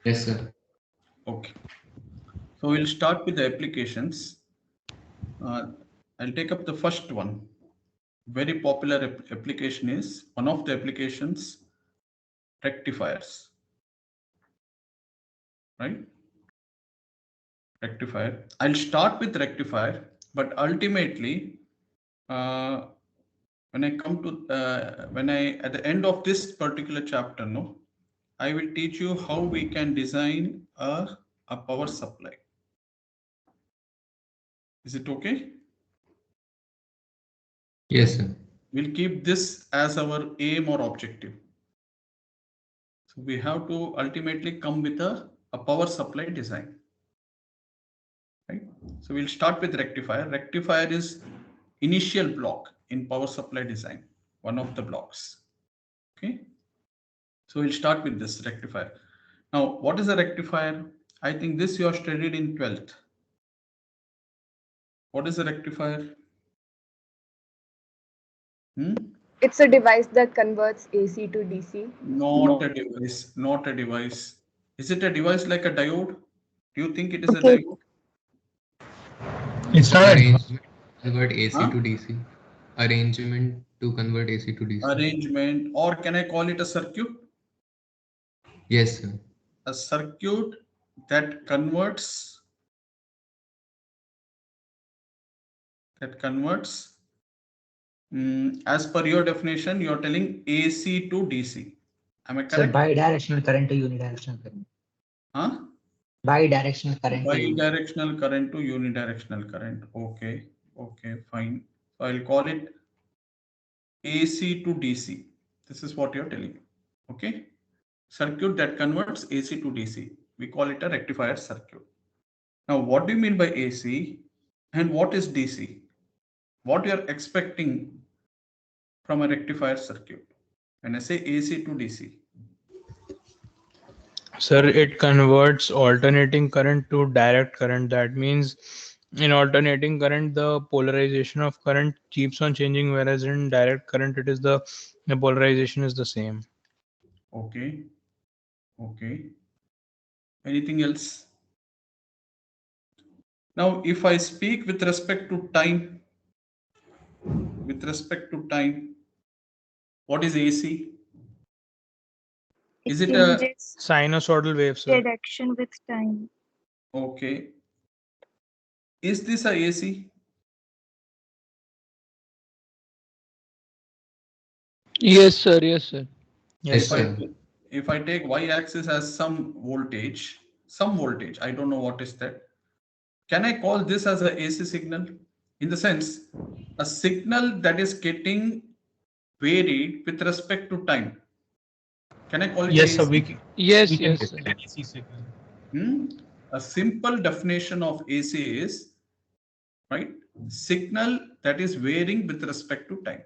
Yes, sir. Okay. So we'll start with the applications. I'll take up the first one. Very popular application is one of the applications, rectifiers, right? Rectifier. I'll start with rectifier, but ultimately, uh, when I come to when I at the end of this particular chapter, no, I will teach you how we can design a power supply. Is it okay? Yes, sir. We'll keep this as our aim or objective. So we have to ultimately come with a power supply design, right? So we'll start with rectifier. Rectifier is initial block in power supply design, one of the blocks. Okay. So we'll start with this rectifier. Now, what is a rectifier? I think this you have studied in 12th. What is a rectifier? Hmm? It's a device that converts AC to DC. Not a device. Not a device. Is it a device like a diode? Do you think it is a Okay. diode? It's not a device. Arrangement to convert AC Huh? to DC. Arrangement to convert AC to DC. Arrangement, or can I call it a circuit? Yes, sir. A circuit that converts as per your definition, you're telling AC to DC. Am I It's a correct? bidirectional current to unidirectional current. Huh? Bidirectional current to Bidirectional current to unidirectional current. Okay. Okay, fine. So I'll call it AC to DC. This is what you're telling. Okay. Circuit that converts AC to DC. We call it a rectifier circuit. Now, what do you mean by AC and what is DC? What you are expecting from a rectifier circuit? When I say AC to DC, Sir, it converts alternating current to direct current. That means in alternating current, the polarization of current keeps on changing, whereas in direct current, the polarization is the same. okay, okay. Anything else? Now, if I speak with respect to time, what is AC? It Is it a changes Sinusoidal wave, sir. direction with time. okay? Is this a AC? Yes, sir. Yes, sir. Yes, Yes, If I sir. sir. if I take y-axis as some voltage, I don't know what is that. Can I call this as a AC signal? In the sense, a signal that is getting varied with respect to time. Can I call it Yes, sir. AC? We Yes, can yes, call Yes, sir. it an AC signal. A simple definition of AC is, right, signal that is varying with respect to time.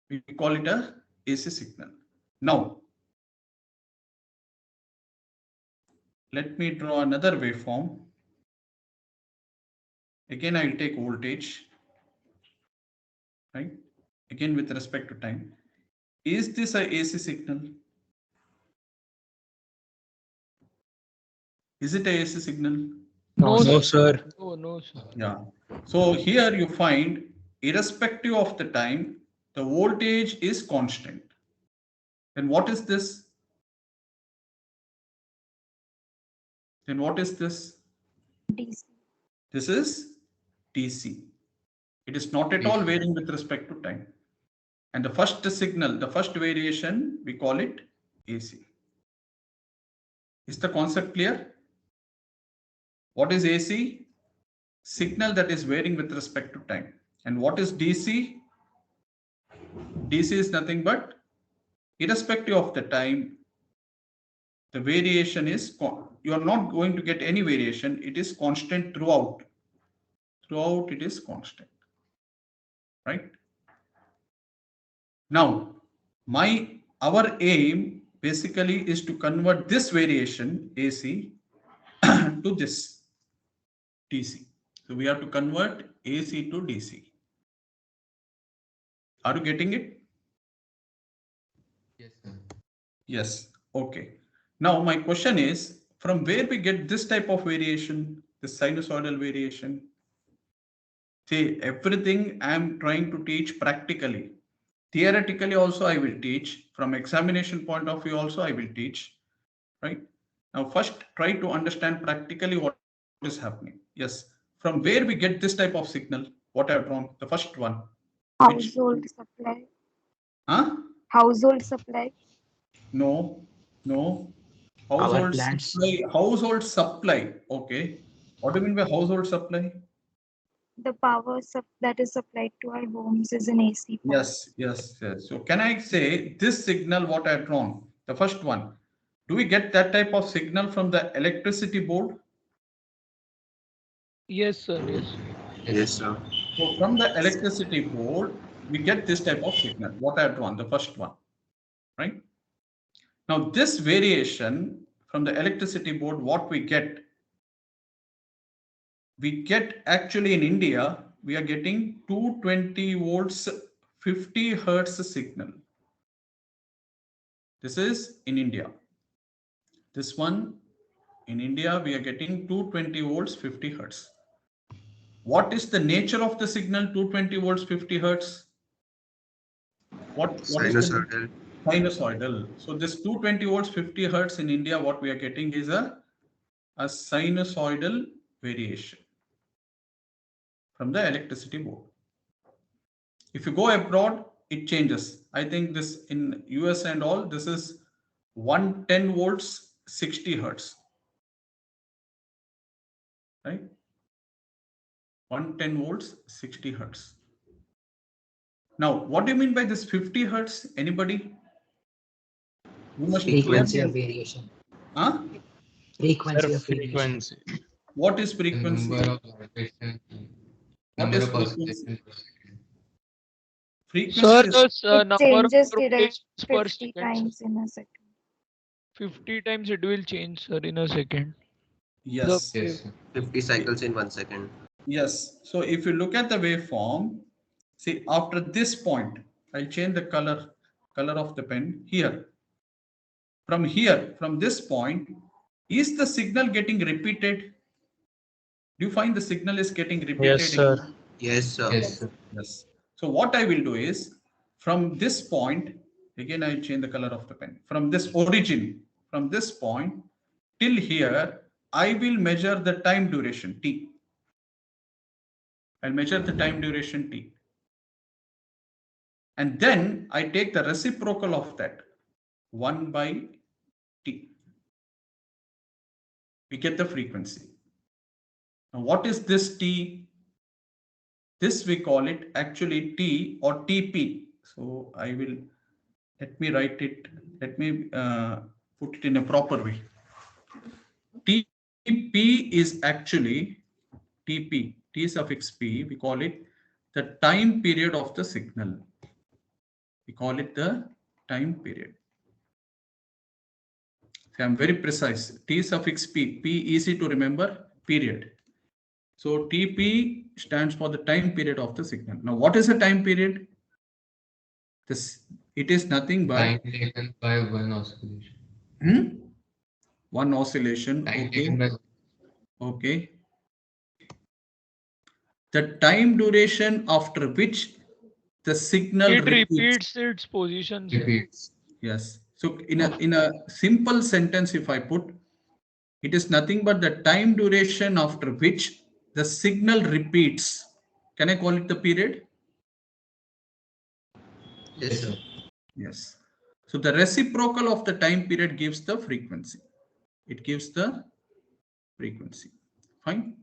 We call it a AC signal. Now, let me draw another waveform. Again, I will take voltage, right? Again, with respect to time. Is this a AC signal? Is it a AC signal? No, No, sir. sir. No, no, sir. Yeah. So here you find, irrespective of the time, the voltage is constant. Then what is this? Then what is this? DC. This is DC. It is not at all AC. varying with respect to time. And the first signal, the first variation, we call it AC. Is the concept clear? What is AC? Signal that is varying with respect to time. And what is DC? DC is nothing but, irrespective of the time, the variation is, you are not going to get any variation. It is constant throughout. Throughout it is constant, right? Now, our aim basically is to convert this variation AC to this DC. So we have to convert AC to DC. Are you getting it? Yes, sir. Yes. Okay. Now my question is, from where we get this type of variation, this sinusoidal variation? See, everything I am trying to teach practically. Theoretically also I will teach. From examination point of view also I will teach. Right? Now first try to understand practically what is happening. Yes. From where we get this type of signal? What I have drawn? The first one. Which? Household supply. Huh? Household supply. No. No. Power Household plants. supply. Household supply. Okay. What do you mean by household supply? The power that is supplied to our homes is an AC power. Yes, yes, yes. So can I say this signal what I have drawn, the first one, do we get that type of signal from the electricity board? Yes, sir. Yes. Yes. sir. So from the electricity board, we get this type of signal, what I have drawn, the first one, right? Now this variation from the electricity board, what we get actually in India, we are getting 220 volts, 50 hertz signal. This is in India. This one in India, we are getting 220 volts, 50 hertz. What is the nature of the signal 220 volts, 50 hertz? What is Sinusoidal. sinusoidal? So this 220 volts, 50 hertz in India, what we are getting is a sinusoidal variation from the electricity board. If you go abroad, it changes. I think this in US and all, this is 110 volts, 60 hertz. Right? 110 volts, 60 hertz. Now, what do you mean by this 50 hertz? Anybody? You must Frequency of variation. Huh? Frequency Sir, of variation. frequency. What is The frequency? number of oscillation. What Number is of frequency? oscillations per second. Frequency Sir, is the It number of changes rotations per 50 second. times in a second. 50 times it will change, sir, in a second. yes. The Yes, sir. 50 cycles in 1 second. Yes. So if you look at the waveform, see after this point, I'll change the color of the pen here. From here, from this point, is the signal getting repeated? Do you find the signal is getting repeated? Yes, sir. Yes, sir. Yes, sir. Yes. So what I will do is, from this point, again I change the color of the pen. From this origin, from this point till here, I will measure the time duration T. I'll measure the time duration T. And then I take the reciprocal of that, 1 by T. We get the frequency. Now what is this T? This we call it actually T or TP. So I will, let me write it, let me put it in a proper way. TP is actually TP, T suffix P, we call it the time period of the signal. We call it the time period. So I'm very precise. T suffix P, P easy to remember, period. So TP stands for the time period of the signal. Now what is a time period? It is nothing but Time taken by one oscillation. One oscillation. Time Okay. taken by Okay. The time duration after which the signal it repeats its position, sir. repeats. Yes. So in a simple sentence, if I put, it is nothing but the time duration after which the signal repeats. Can I call it the period? Yes, sir. Yes. So the reciprocal of the time period gives the frequency. It gives the frequency. Fine.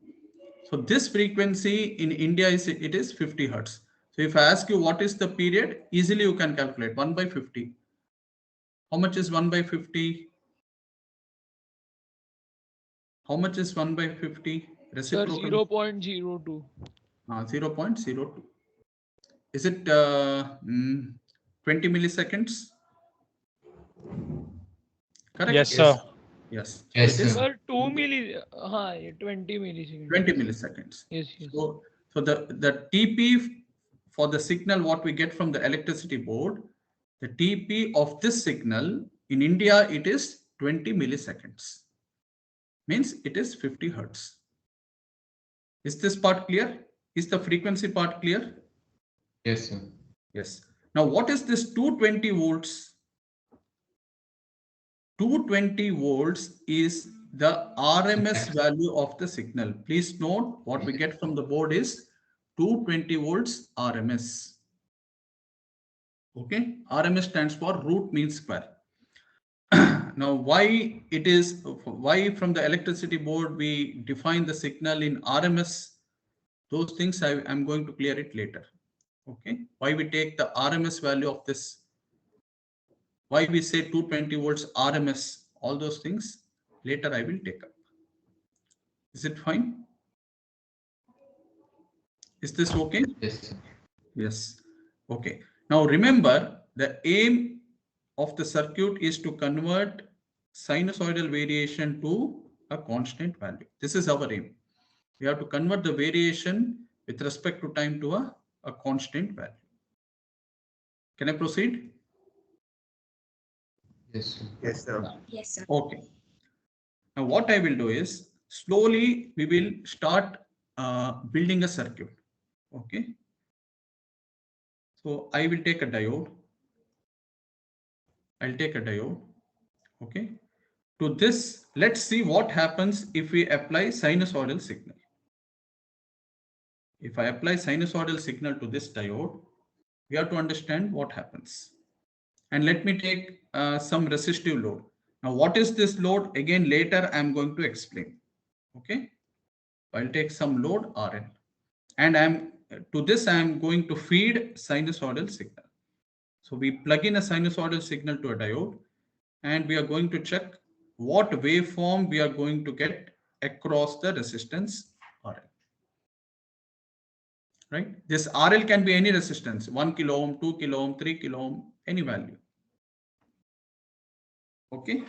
So this frequency in India it is 50 hertz. So if I ask you what is the period, easily you can calculate 1 by 50. How much is 1 by 50? How much is 1 by 50? Sir, Reciprocal. 0.02. 0.02. Is it 20 milliseconds? Correct? Yes, sir. Yes. Yes, It is sir. Sir, 20 milliseconds. 20 milliseconds. Yes, yes. So the TP for the signal what we get from the electricity board, the TP of this signal in India it is 20 milliseconds. Means it is 50 hertz. Is this part clear? Is the frequency part clear? Yes, sir. Yes. Now what is this 220 volts? 220 volts is the RMS value of the signal. Please note what we get from the board is 220 volts RMS. Okay, RMS stands for root mean square. Now why from the electricity board we define the signal in RMS, those things I'm going to clear it later. Okay, why we take the RMS value of this, why we say 220 volts RMS, all those things later I will take up. Is it fine? Is this okay? Yes, sir. Yes. Okay. Now remember, the aim of the circuit is to convert sinusoidal variation to a constant value. This is our aim. We have to convert the variation with respect to time to a constant value. Can I proceed? Yes, sir. Yes, sir. Yes, sir. Okay. Now what I will do is slowly we will start building a circuit. Okay. So I will take a diode. I'll take a diode. Okay. To this, let's see what happens if we apply sinusoidal signal. If I apply sinusoidal signal to this diode, we have to understand what happens. And let me take some resistive load. Now, what is this load? Again, later I'm going to explain. Okay. I'll take some load RL. And to this I'm going to feed sinusoidal signal. So we plug in a sinusoidal signal to a diode and we are going to check what waveform we are going to get across the resistance RL. Right? This RL can be any resistance, 1 kilo ohm, 2 kilo ohm, 3 kilo ohm, any value. Okay.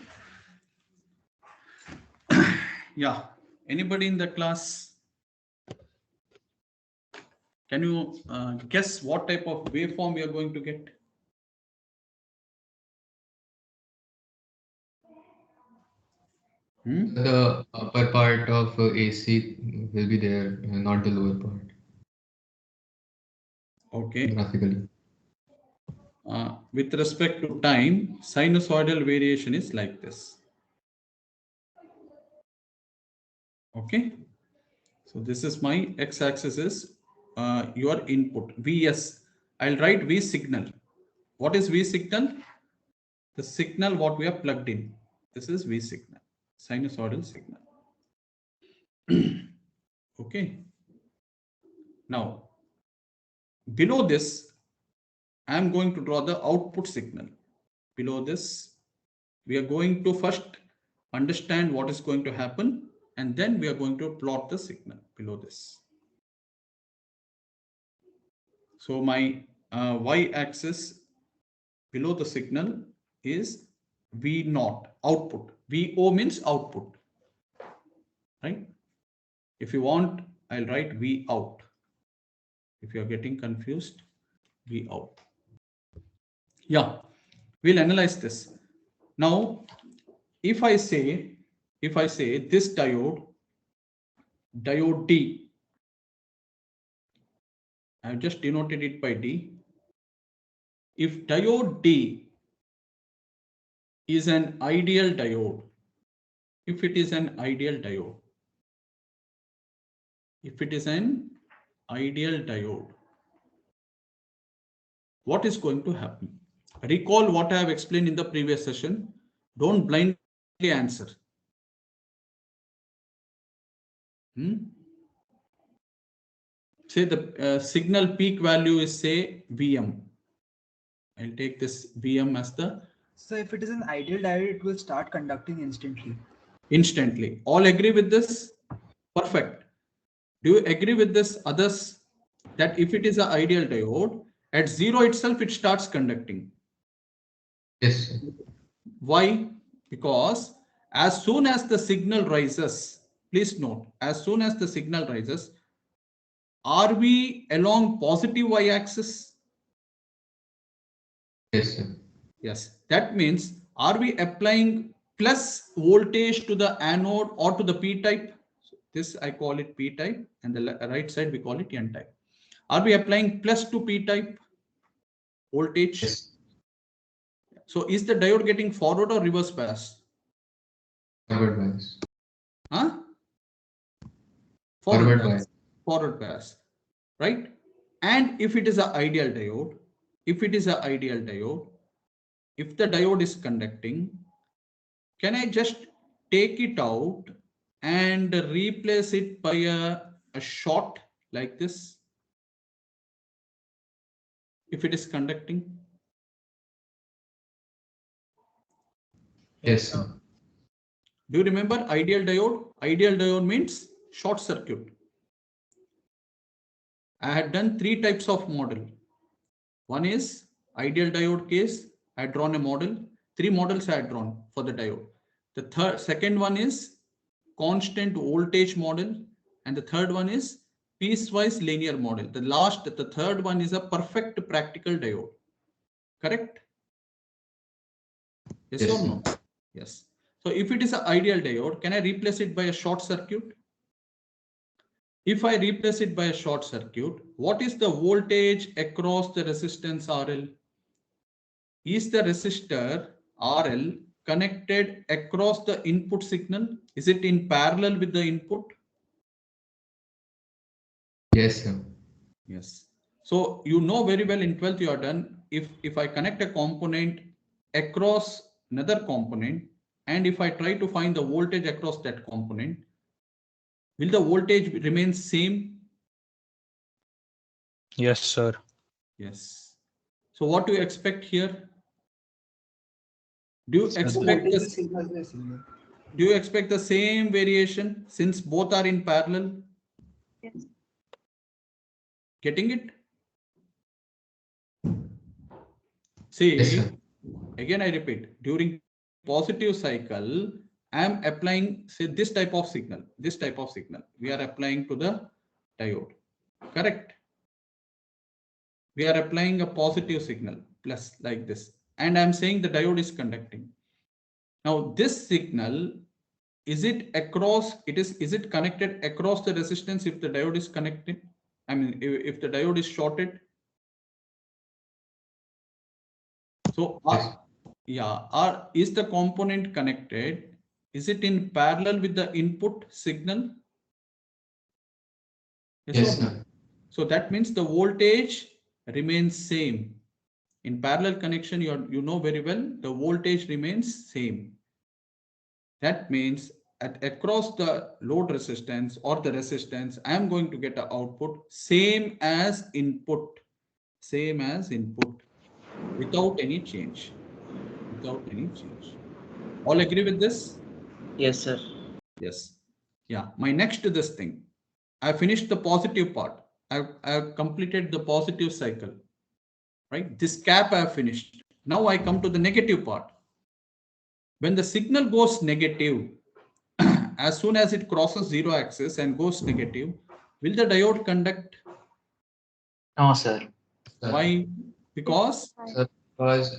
Yeah. Anybody in the class? Can you guess what type of waveform we are going to get? The upper part of AC will be there, not the lower part. Okay. Graphically. With respect to time, sinusoidal variation is like this. Okay. So this is my x-axis is your input Vs. I'll write V signal. What is V signal? The signal what we have plugged in. This is V signal, sinusoidal signal. Okay. Now, below this, I am going to draw the output signal. Below this, we are going to first understand what is going to happen, and then we are going to plot the signal below this. So my y-axis below the signal is V0, output. VO means output, right? If you want, I'll write V out. If you are getting confused, V out. Yeah, we'll analyze this. Now, if I say this diode D, I've just denoted it by D. If diode D is an ideal diode, if it is an ideal diode, what is going to happen? Recall what I have explained in the previous session. Don't blindly answer. Say the signal peak value is say Vm. I'll take this Vm as the. So if it is an ideal diode, it will start conducting instantly. Instantly. All agree with this? Perfect. Do you agree with this, others, that if it is an ideal diode, at zero itself it starts conducting? Yes, sir. Why? Because as soon as the signal rises, please note, as soon as the signal rises, are we along positive y-axis? Yes, sir. Yes. That means, are we applying plus voltage to the anode or to the p-type. So this I call it p-type, and the right side we call it n-type. Are we applying plus to p-type voltage? Yes. So is the diode getting forward or reverse bias? Forward bias. Huh? Forward bias. Forward bias, right? And if it is an ideal diode, if the diode is conducting, can I just take it out and replace it by a short like this? If it is conducting? Yes, sir. Do you remember ideal diode? Ideal diode means short circuit. I had done 3 types of model. One is ideal diode case. I had drawn a model. 3 models I had drawn for the diode. The second one is constant voltage model, and the third one is piecewise linear model. The third one is a perfect practical diode. Correct? Yes, Yes, or no? Yes. So if it is an ideal diode, can I replace it by a short circuit? If I replace it by a short circuit, what is the voltage across the resistance RL? Is the resistor RL connected across the input signal? Is it in parallel with the input? Yes, sir. Yes. So you know very well in 12th you are done. If I connect a component across another component, and if I try to find the voltage across that component, will the voltage remain same? Yes, sir. Yes. So what do you expect here? Do you expect the same variation since both are in parallel? Yes. Getting it? See, Yes, sir. again I repeat, during positive cycle, I am applying, say, this type of signal. We are applying to the diode. Correct? We are applying a positive signal, plus like this. And I'm saying the diode is conducting. Now this signal, is it connected across the resistance if the diode is connected? I mean, if the diode is shorted? So, is the component connected? Is it in parallel with the input signal? Yes, sir. So that means the voltage remains same. In parallel connection, you know very well, the voltage remains same. That means across the load resistance or the resistance, I am going to get an output same as input, without any change. All agree with this? Yes, sir. Yes. Yeah. My next to this thing, I finished the positive part. I've completed the positive cycle, right? This cap I have finished. Now I come to the negative part. When the signal goes negative, as soon as it crosses 0 axis and goes negative, will the diode conduct? No, sir. Why? Because Sir, because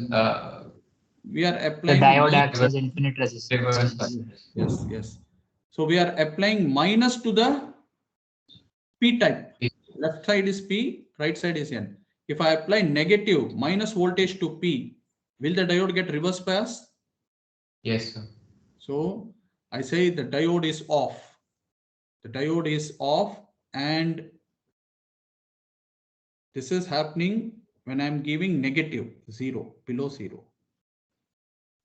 we are The applying diode acts as infinite resistance. reverse bias. yes. So we are applying minus to the p-type. Left side is p, right side is n. If I apply negative minus voltage to p, will the diode get reverse bias? Yes, sir. So I say the diode is off. The diode is off, and this is happening when I'm giving negative 0, below 0.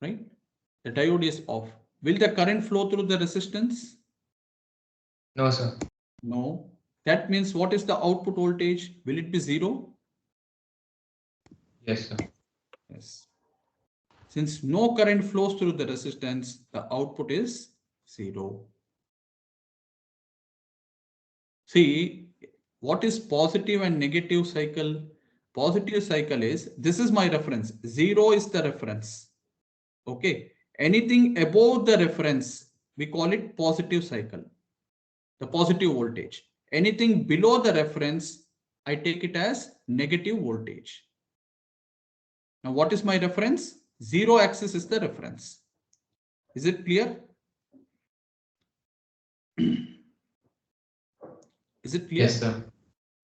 Right? The diode is off. Will the current flow through the resistance? No, sir. No. That means what is the output voltage? Will it be 0? Yes, sir. Yes. Since no current flows through the resistance, the output is 0. See, what is positive and negative cycle? Positive cycle is, this is my reference. 0 is the reference. Okay. Anything above the reference, we call it positive cycle, the positive voltage. Anything below the reference, I take it as negative voltage. Now, what is my reference? 0 axis is the reference. Is it clear? Is it clear? Yes, sir.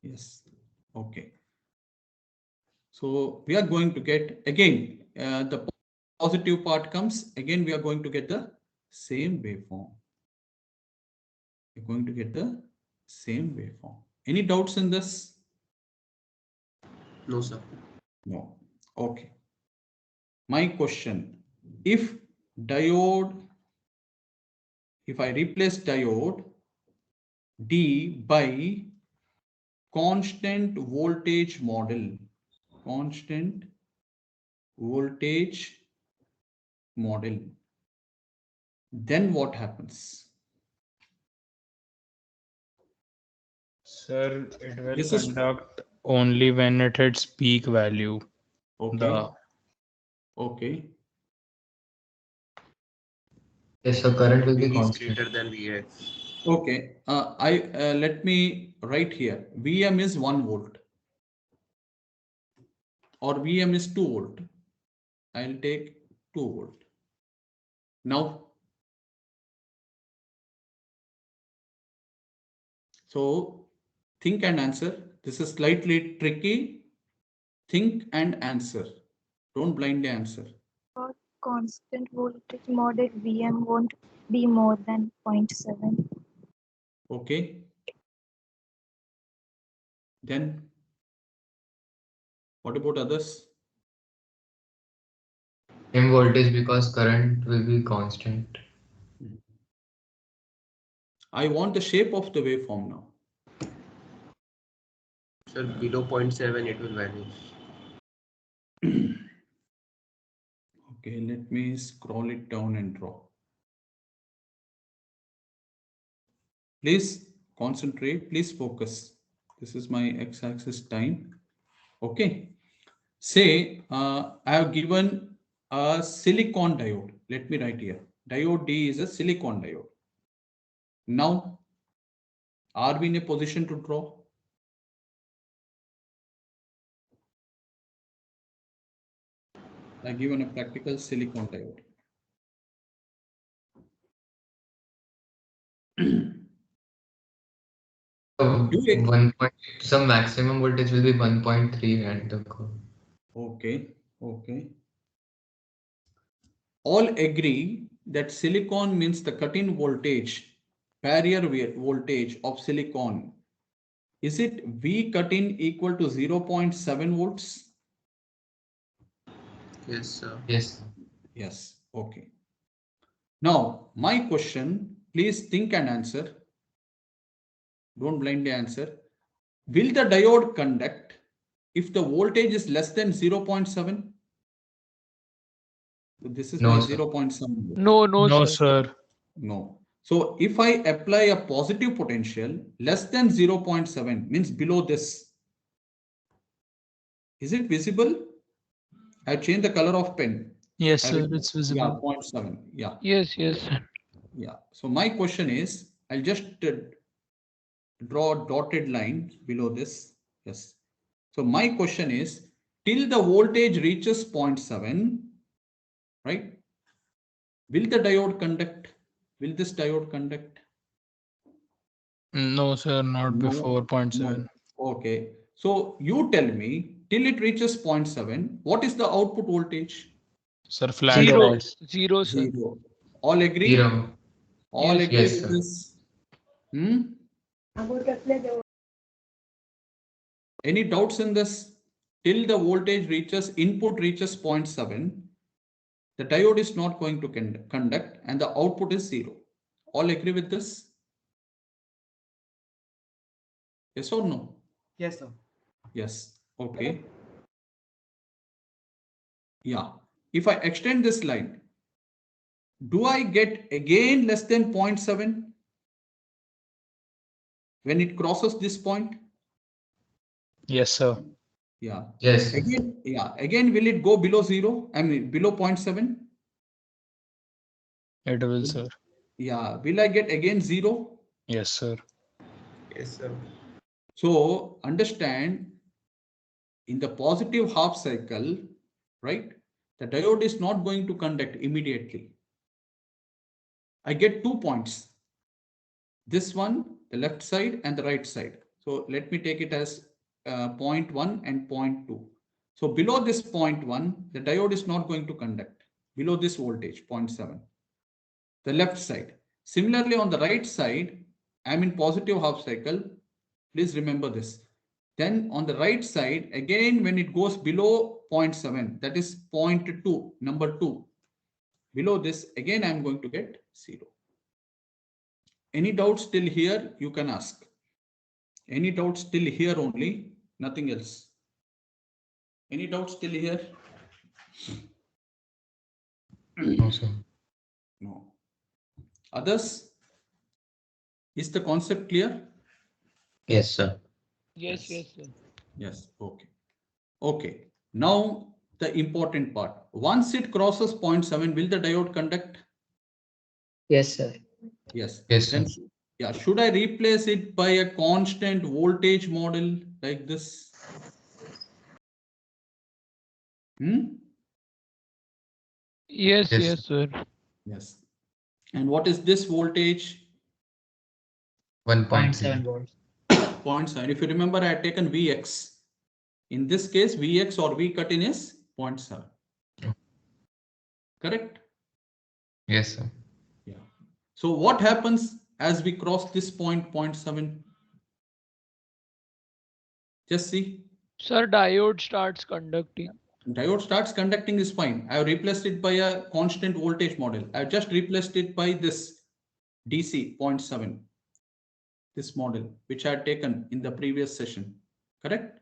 Yes. Okay. So we are going to get again the positive part comes again. We are going to get the same waveform. We're going to get the same waveform. Any doubts in this? No, sir. No. Okay. My question: if I replace diode D by constant voltage model, then what happens? Sir, it will This is conduct only when it hits peak value. okay. Okay. Yes, so current will be V is constant. greater than Vx. Okay. Let me write here. Vm is 1 volt or Vm is 2 volt. I'll take 2 volt. Now, so think and answer. This is slightly tricky. Think and answer. Don't blindly answer. For constant voltage model, VM won't be more than 0.7. Okay. Then what about others? Same voltage because current will be constant. I want the shape of the waveform now. Sir, below 0.7 it will vanish. Okay, let me scroll it down and draw. Please concentrate, please focus. This is my x-axis time. Okay. Say I have given a silicon diode. Let me write here. Diode D is a silicon diode. Now, are we in a position to draw? I have given a practical silicon diode. One point, some maximum voltage will be 1.3 and the Okay, okay. All agree that silicon means the cut-in voltage, barrier voltage of silicon. Is it V cut-in equal to 0.7 volts? Yes, sir. yes. Yes, okay. Now, my question, please think and answer. Don't blindly answer. Will the diode conduct if the voltage is less than 0.7? This is No, my sir. 0.7. No, no, No, sir. sir. No. So if I apply a positive potential less than 0.7 means below this, is it visible? I changed the color of pen. Yes, I sir, will, it's yeah, visible. 0.7. Yeah. Yes, yes. Yeah. So my question is, I'll just draw a dotted line below this. Yes. So my question is, till the voltage reaches 0.7, right? Will the diode conduct? Will this diode conduct? No, sir, not No, before 0.7. no. Okay. So you tell me, till it reaches 0.7, what is the output voltage? Sir, flat Zero, voltage. zero, sir. Zero. All agree? Zero. All Yes. agree Yes, with sir. this? Any doubts in this? Till the voltage reaches, input reaches 0.7, the diode is not going to conduct and the output is zero. All agree with this? Yes or no? Yes, sir. Yes. Okay. Yeah. If I extend this line, do I get again less than 0.7 when it crosses this point? Yes, sir. Yeah. Yes. Again, yeah. Again, will it go below zero? I mean, below 0.7? It will, sir. Yeah. Will I get again zero? Yes, sir. Yes, sir. So understand, in the positive half cycle, right? The diode is not going to conduct immediately. I get 2 points. This one, the left side and the right side. So let me take it as 0.1 and 0.2. So below this 0.1, the diode is not going to conduct. Below this voltage, 0.7. The left side. Similarly, on the right side, I'm in positive half cycle. Please remember this. Then on the right side, again, when it goes below 0.7, that is 0.2, number 2. Below this, again, I'm going to get 0. Any doubts still here? You can ask. Any doubts still here only? Nothing else. Any doubts still here? No, sir. No. Others? Is the concept clear? Yes, sir. Yes, yes, sir. Yes. Okay. Okay. Now the important part. Once it crosses 0.7, will the diode conduct? Yes, sir. Yes. Yes, sir. Then, yeah. Should I replace it by a constant voltage model like this? Yes, Yes. yes, sir. Yes. And what is this voltage? 0.7 1.3. volts. 0.7. If you remember, I had taken Vx. In this case, Vx or V cut in is 0.7. Oh. Correct? Yes, sir. Yeah. So what happens as we cross this point, 0.7? Just see. Sir, diode starts conducting. Diode starts conducting is fine. I have replaced it by a constant voltage model. I have just replaced it by this DC 0.7. This model, which I had taken in the previous session. Correct?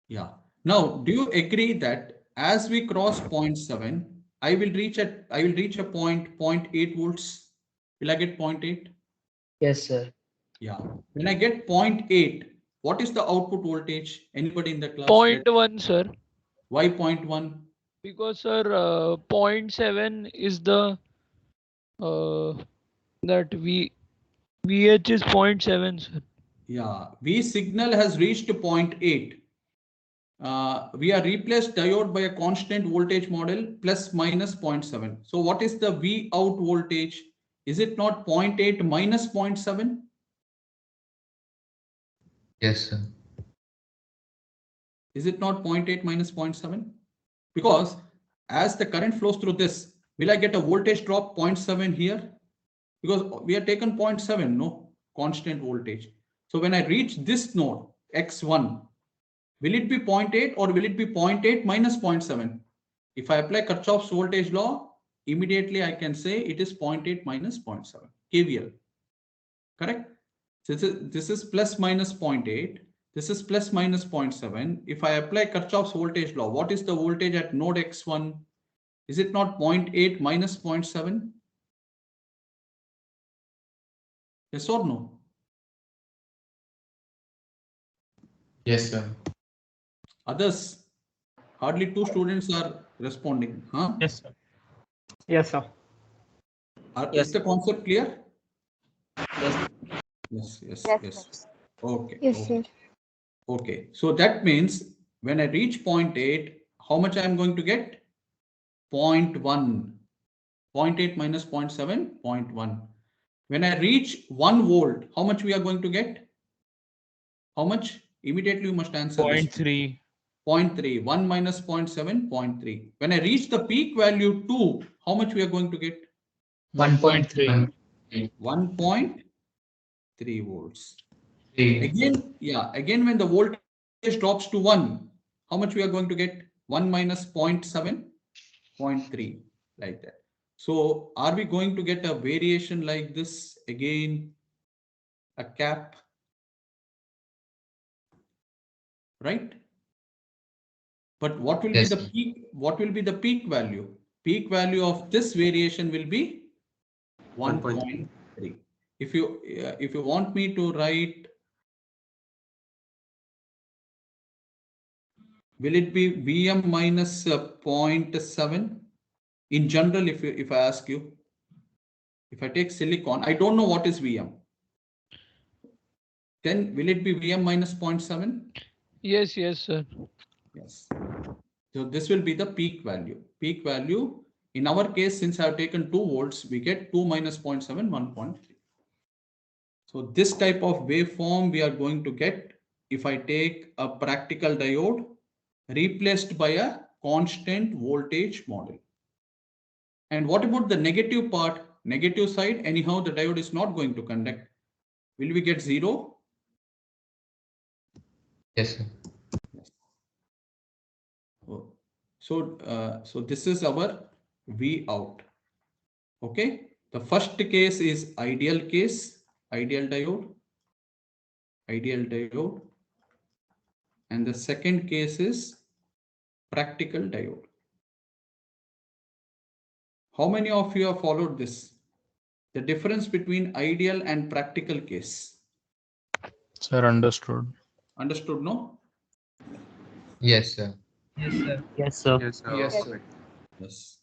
Yeah. Now, do you agree that as we cross 0.7, I will reach a point 0.8 volts? Will I get 0.8? Yes, sir. Yeah. When I get 0.8, what is the output voltage? Anybody in the class? 0.1, sir. Why 0.1? Because, sir, 0.7 is the that VH is 0.7, sir. Yeah. V signal has reached 0.8. We are replaced diode by a constant voltage model plus minus 0.7. So what is the V out voltage? Is it not 0.8 minus 0.7? Yes, sir. Is it not 0.8 minus 0.7? Because as the current flows through this, will I get a voltage drop 0.7 here? Because we have taken 0.7, no? Constant voltage. So when I reach this node, X1, will it be 0.8 or will it be 0.8 minus 0.7? If I apply Kirchhoff's voltage law, immediately I can say it is 0.8 minus 0.7. KVL. Correct? So this is plus minus 0.8. This is plus minus 0.7. If I apply Kirchhoff's voltage law, what is the voltage at node X1? Is it not 0.8 minus 0.7? Yes or no? Yes, sir. Others? Hardly 2 students are responding. Huh? Yes, sir. Yes, sir. Is the concept clear? Yes. Yes, yes, Yes, yes. sir. Okay. Yes, okay. sir. Okay. So that means when I reach 0.8, how much I am going to get? 0.1. 0.8 minus 0.7, 0.1. When I reach 1 volt, how much we are going to get? How much? Immediately you must answer this. 0.3. 0.3. 1 minus 0.7, 0.3. When I reach the peak value 2, how much we are going to get? 1.3. 1.3 volts. 3. Again, yeah, again when the voltage drops to 1, how much we are going to get? 1 minus 0.7, 0.3, like that. So are we going to get a variation like this again? A cap, right? But what will Yes, be the sir. peak? What will be the peak value? Peak value of this variation will be 1.3. If you want me to write, will it be Vm minus 0.7? In general, if I ask you, if I take silicon, I don't know what is Vm. Then will it be Vm minus 0.7? Yes, yes, sir. Yes. So this will be the peak value. Peak value In our case, since I have taken 2 volts, we get 2 minus 0.7, 1.3. So this type of waveform we are going to get if I take a practical diode replaced by a constant voltage model. And what about the negative part? Negative side, anyhow, the diode is not going to conduct. Will we get 0? Yes, sir. Yes. So this is our V out. Okay. The first case is ideal case, ideal diode. And the second case is practical diode. How many of you have followed this? The difference between ideal and practical case. Sir, understood. Understood, no? Yes, sir. Yes, sir. Yes, sir. Yes, sir. Yes.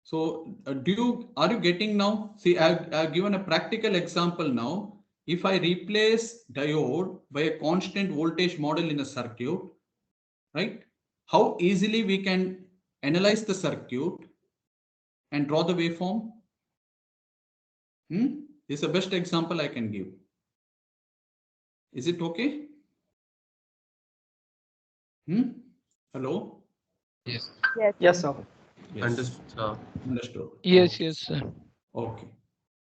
So are you getting now? See, I've given a practical example now. If I replace diode by a constant voltage model in a circuit, right? How easily we can analyze the circuit and draw the waveform? This is the best example I can give. Is it okay? Hello? Yes. Yes. Yes, sir. Yes. Understood, sir. Understood. Yes, Okay. yes, sir. Okay.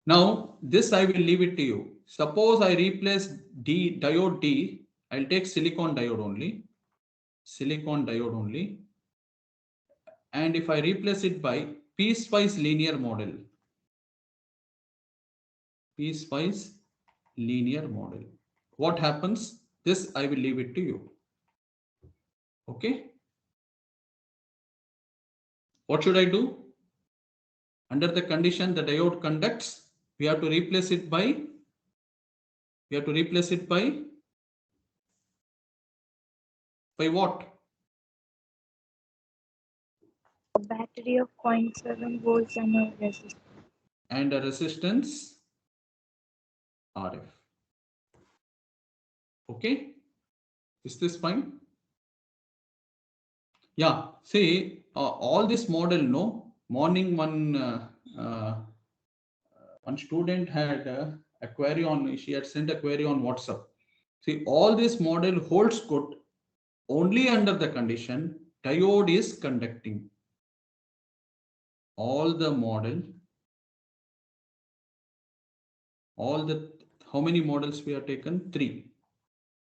Now this I will leave it to you. Suppose I replace diode D. I'll take silicon diode only. And if I replace it by piecewise linear model. What happens? This I will leave it to you. Okay. What should I do? Under the condition the diode conducts, we have to replace it by what? A battery of 0.7 volts and a resistor. And a resistance RF. Okay. Is this fine? Yeah. See, all this model, no? Morning one student had a query on, she had sent a query on WhatsApp. See, all this model holds good only under the condition diode is conducting. How many models we have taken? 3.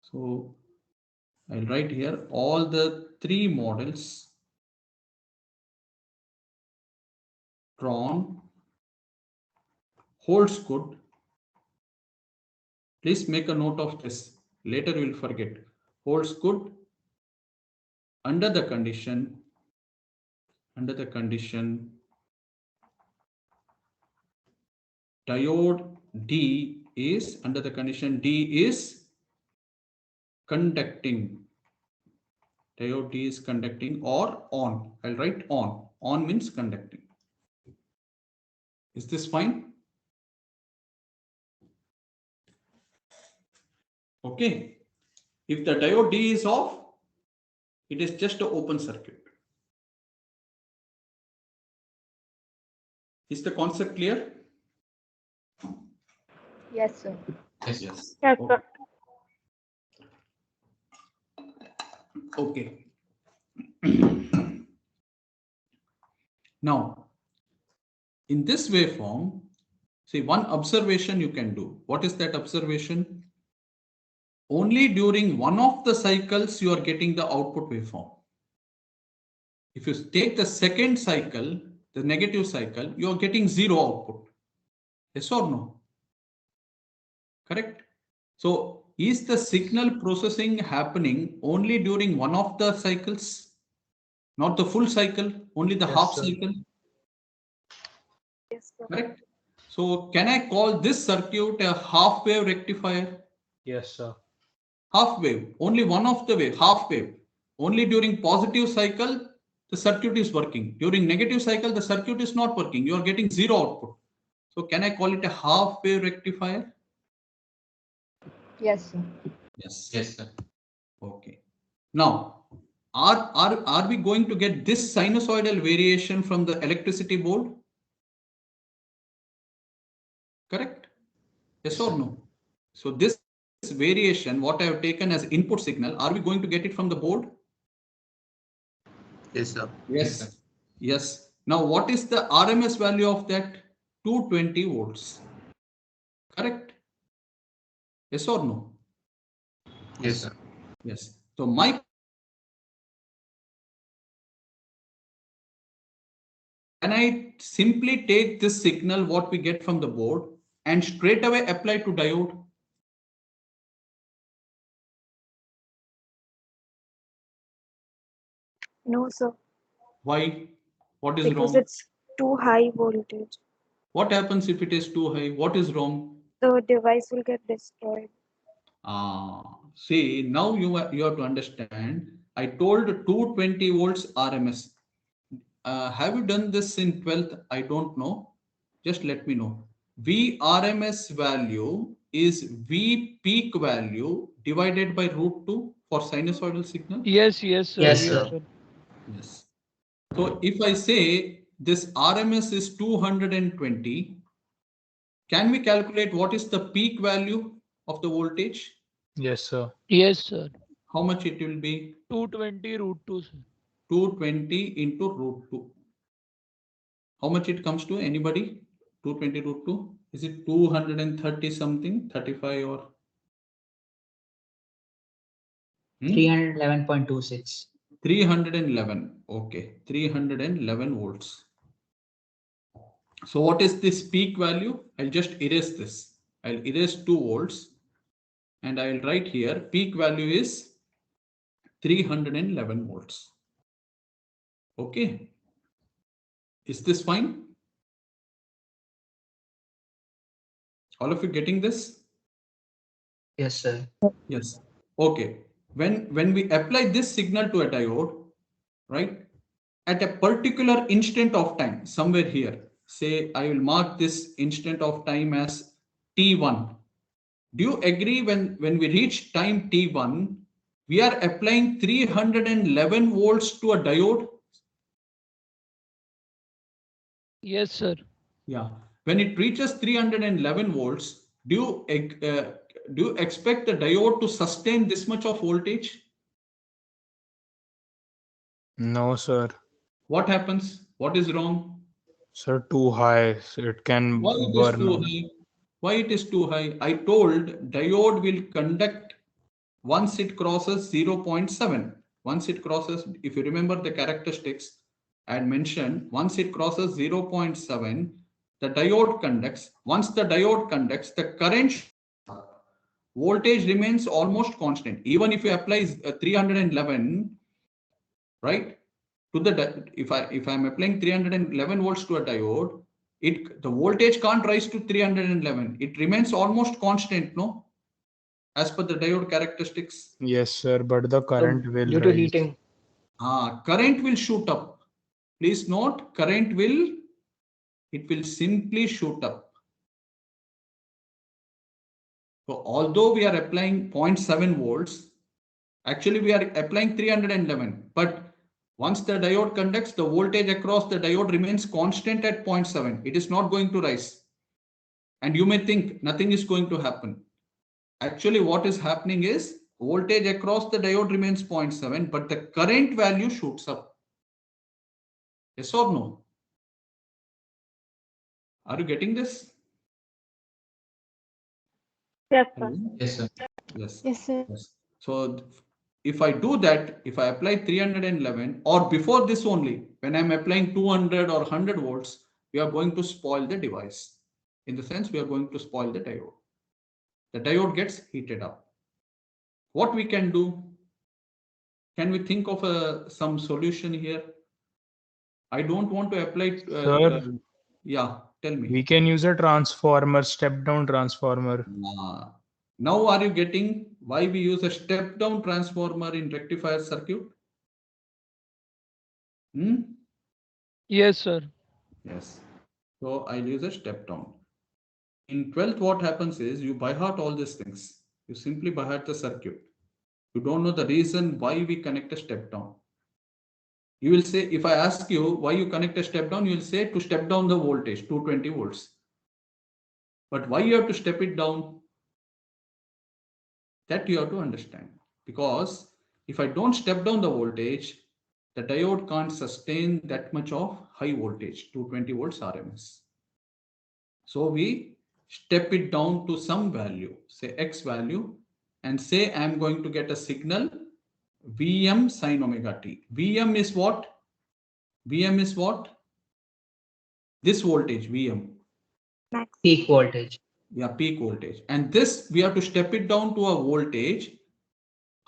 So I'll write here all the 3 models drawn holds good. Please make a note of this. Later you will forget. Holds good under the condition diode D is conducting. Diode D is conducting or on. I'll write on. On means conducting. Is this fine? Okay. If the diode D is off, it is just an open circuit. Is the concept clear? Yes, sir. Yes. Yes, Okay. sir. Okay. Now, in this waveform, see, one observation you can do. What is that observation? Only during one of the cycles you are getting the output waveform. If you take the second cycle, the negative cycle, you are getting 0 output. Yes or no? Correct? So is the signal processing happening only during one of the cycles? Not the full cycle, only the half cycle? Yes, sir. Correct? So can I call this circuit a half wave rectifier? Yes, sir. Half wave, only one of the wave, half wave. Only during positive cycle, the circuit is working. During negative cycle, the circuit is not working. You are getting 0 output. So can I call it a half wave rectifier? Yes, sir. Yes. Yes, sir. Okay. Now, Are we going to get this sinusoidal variation from the electricity board? Correct? Yes or no? So this variation, what I have taken as input signal, are we going to get it from the board? Yes, sir. Yes. Yes. Now, what is the RMS value of that? 220 volts. Correct? Yes or no? Yes, sir. Yes. So my can I simply take this signal, what we get from the board, and straight away apply to diode? No, sir, Why? What is because wrong? it's too high voltage. What happens if it is too high? What is wrong? The device will get destroyed. See, now you have to understand. I told 220 volts RMS. Have you done this in 12th? I don't know. Just let me know. V RMS value is V peak value divided by √2 for sinusoidal signal. Yes, yes, sir. Yes, sir. Yes. So if I say this RMS is 220, can we calculate what is the peak value of the voltage? Yes, sir. Yes, sir. How much it will be? 220 √2, sir. 220 into √2. How much it comes to? Anybody? 220 √2? Is it 230 something? 35 or? 311.26. 311. Okay. 311 volts. So what is this peak value? I'll just erase this. I'll erase 2 volts and I'll write here peak value is 311 volts. Okay. Is this fine? All of you getting this? Yes, sir. Yes. Okay. When we apply this signal to a diode, right, at a particular instant of time, somewhere here, say I will mark this instant of time as T1. Do you agree when we reach time T1, we are applying 311 volts to a diode? Yes, sir. Yeah. When it reaches 311 volts, do you expect the diode to sustain this much of voltage? No, sir. What happens? What is wrong? Sir, too high. So it can Why it is burn too out. high? Why it is too high? I told diode will conduct once it crosses 0.7. Once it crosses, if you remember the characteristics I had mentioned, once it crosses 0.7, the diode conducts. Once the diode conducts, the current voltage remains almost constant. Even if you apply 311, right? To the if I'm applying 311 volts to a diode, the voltage can't rise to 311. It remains almost constant, no? As per the diode characteristics. Yes, sir, but the current will Due to rise. heating. Current will shoot up. Please note, current will simply shoot up. So although we are applying 0.7 volts, actually we are applying 311, but once the diode conducts, the voltage across the diode remains constant at 0.7. It is not going to rise. And you may think nothing is going to happen. Actually, what is happening is voltage across the diode remains 0.7, but the current value shoots up. Yes or no? Are you getting this? Yes, sir. Hello? Yes, sir. Yes. Yes, sir. Yes. So if I do that, if I apply 311 or before this only, when I'm applying 200 or 100 volts, we are going to spoil the device. In the sense, we are going to spoil the diode. The diode gets heated up. What we can do? Can we think of some solution here? I don't want to apply. Sir, yeah, tell me. we can use a transformer, step down transformer. Now are you getting why we use a step down transformer in rectifier circuit? Yes, sir. Yes. So I'll use a step down. In 12th, what happens is you by heart all these things. You simply by heart the circuit. You don't know the reason why we connect a step down. You will say, if I ask you why you connect a step down, you will say to step down the voltage, 220 volts. But why you have to step it down? That you have to understand. Because if I don't step down the voltage, the diode can't sustain that much of high voltage, 220 volts RMS. So we step it down to some value, say X value, and say I'm going to get a signal Vm sin omega t. Vm is what? Vm is what? This voltage, Vm. Max. Peak voltage. Yeah, peak voltage. And this, we have to step it down to a voltage.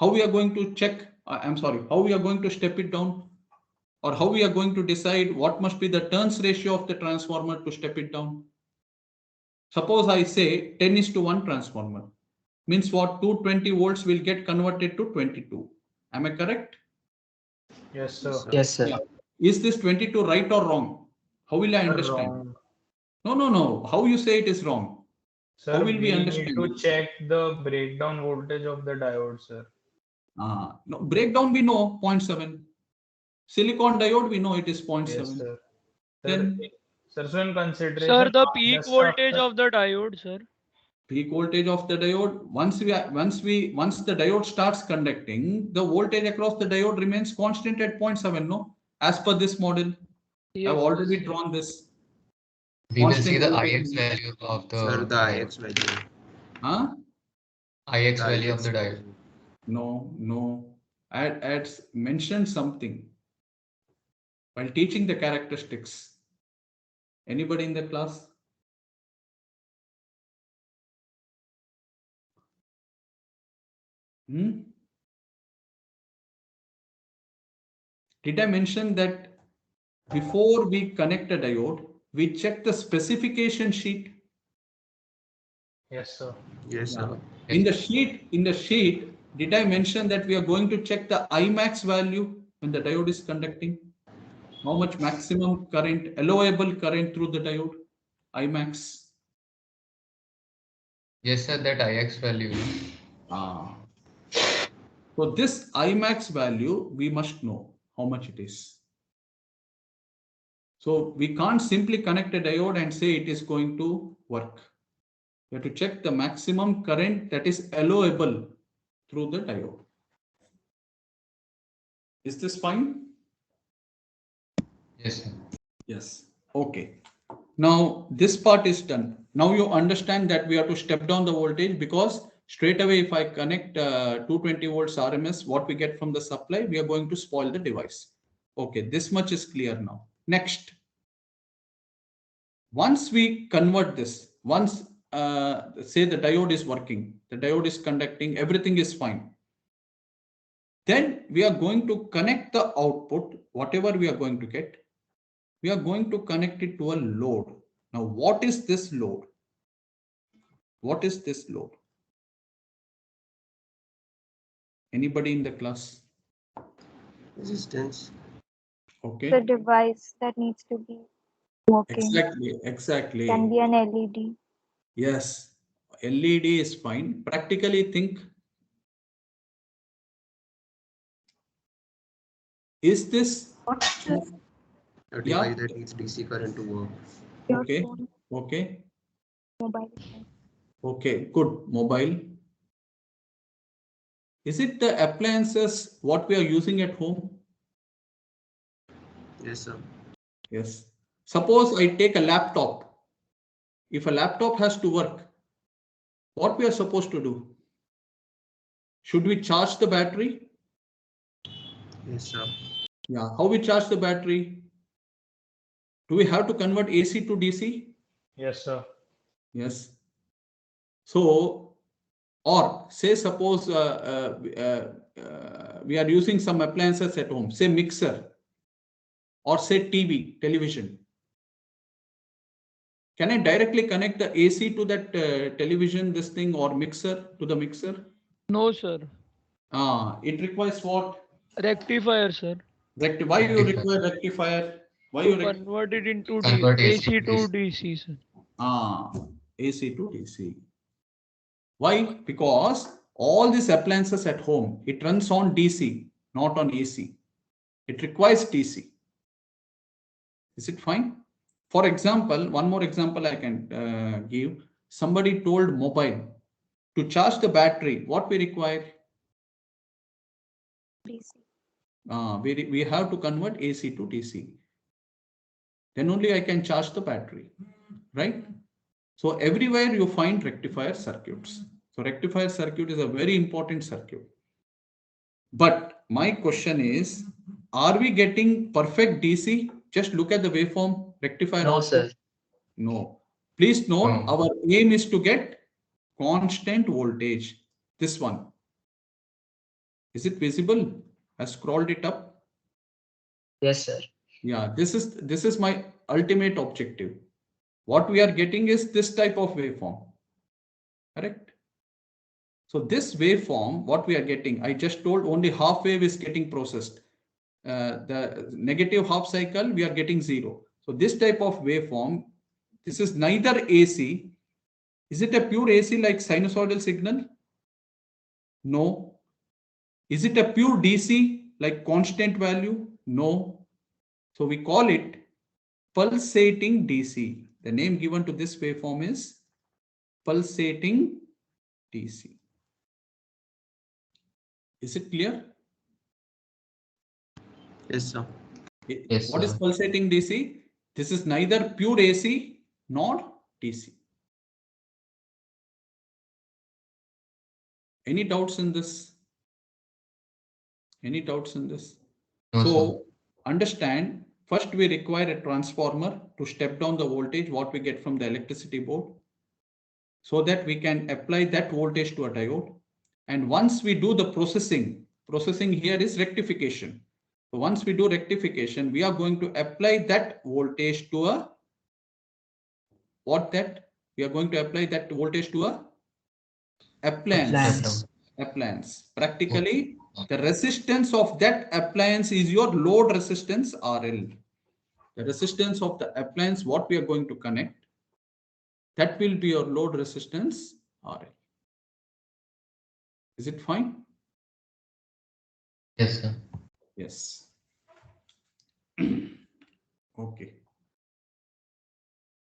How we are going to check? I'm sorry, how we are going to step it down? Or how we are going to decide what must be the turns ratio of the transformer to step it down? Suppose I say 10:1 transformer. Means what? 220 volts will get converted to 22. Am I correct? Yes, sir. Yes, sir. Yeah. Is this 22 right or wrong? How will I understand? Wrong. No. How you say it is wrong? Sir, How will we we need understand? to check the breakdown voltage of the diode, sir. No, breakdown we know 0.7. Silicon diode we know it is 0.7. Yes, sir. Then Sir, so in consideration, Sir, the peak just voltage after- of the diode, sir. peak voltage of the diode, once the diode starts conducting, the voltage across the diode remains constant at 0.7, no? As per this model. Yes, I've already yes. drawn this. We will see Constant the voltage. Ix value of the Sir, the diode. Ix value. Huh? Ix The value of Ix the diode. value. No. I had mentioned something while teaching the characteristics. Anybody in the class? Did I mention that before we connect a diode, we check the specification sheet? Yes, sir. Yes, sir. In the sheet, did I mention that we are going to check the Imax value when the diode is conducting? How much maximum current, allowable current through the diode? Imax. Yes, sir, that Ix value. So this Imax value, we must know how much it is. So we can't simply connect a diode and say it is going to work. We have to check the maximum current that is allowable through the diode. Is this fine? Yes, sir. Yes. Okay. Now this part is done. Now you understand that we have to step down the voltage, because straight away if I connect 220 volts RMS, what we get from the supply, we are going to spoil the device. Okay, this much is clear now. Next, once we convert this, once say the diode is working, the diode is conducting, everything is fine. Then we are going to connect the output, whatever we are going to get, we are going to connect it to a load. Now, what is this load? What is this load? Anybody in the class? Resistance. Okay. The device that needs to be working. Exactly. Can be an LED. Yes. LED is fine. Practically think. Is this? A device that needs DC current to work. Your Okay. phone, Okay. mobile phone. Okay. Good. Mobile. Is it the appliances what we are using at home? Yes, sir. Yes. Suppose I take a laptop. If a laptop has to work, what we are supposed to do? Should we charge the battery? Yes, sir. Yeah. How we charge the battery? Do we have to convert AC to DC? Yes, sir. Yes. So, or say suppose we are using some appliances at home, say mixer, or say TV, television. Can I directly connect the AC to that television, this thing, or mixer, to the mixer? No, sir. It requires what? Rectifier, sir. Why you require rectifier? Why To you convert it into Convert AC AC to to DC. DC, sir. AC to DC. Why? Because all these appliances at home, it runs on DC, not on AC. It requires DC. Is it fine? For example, one more example I can give. Somebody told mobile to charge the battery. What we require? DC. We have to convert AC to DC. Then only I can charge the battery, right? So everywhere you find rectifier circuits. So rectifier circuit is a very important circuit. But my question is, are we getting perfect DC? Just look at the waveform rectifier. No, output. sir. No. Please note, No. our aim is to get constant voltage. This one. Is it visible? I scrolled it up. Yes, sir. Yeah, this is my ultimate objective. What we are getting is this type of waveform. Correct? So this waveform, what we are getting, I just told only half wave is getting processed. The negative half cycle, we are getting 0. So this type of waveform, this is neither AC. Is it a pure AC like sinusoidal signal? No. Is it a pure DC like constant value? No. So we call it pulsating DC. The name given to this waveform is pulsating DC. Is it clear? Yes, sir. Yes, What is sir. pulsating DC? This is neither pure AC nor DC. Any doubts in this? Any doubts in this? No, So sir. understand, first we require a transformer to step down the voltage what we get from the electricity board, so that we can apply that voltage to a diode. And once we do the processing here is rectification. So once we do rectification, we are going to apply that voltage to a we are going to apply that voltage to a appliance. Practically, the resistance of that appliance is your load resistance RL. The resistance of the appliance, what we are going to connect, that will be your load resistance RL. Is it fine? Yes, sir. Yes. Okay.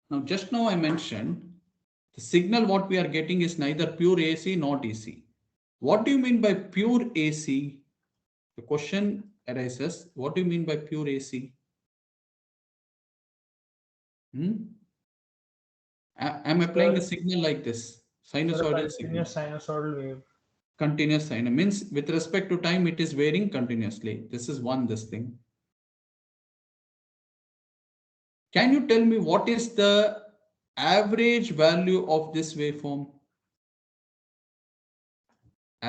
Now, just now I mentioned the signal what we are getting is neither pure AC nor DC. What do you mean by pure AC? The question arises, what do you mean by pure AC? I'm applying a signal like this, sinusoidal signal. Sinusoidal wave. Continuous sine means with respect to time, it is varying continuously. This is this thing. Can you tell me what is the average value of this waveform?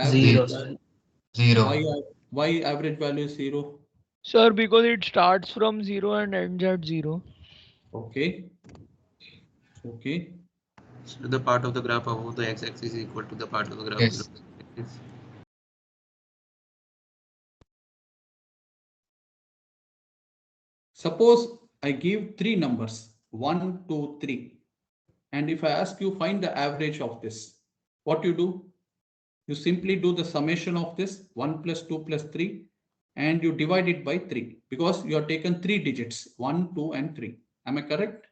Zero. Zero. Why average value is 0? Sir, because it starts from 0 and ends at 0. Okay. Okay. So the part of the graph above the x-axis is equal to the part of the graph Yes. below the x-axis. Suppose I give 3 numbers, 1, 2, 3. And if I ask you find the average of this, what you do? You simply do the summation of this 1 plus 2 plus 3 and you divide it by 3 because you have taken 3 digits, 1, 2 and 3. Am I correct?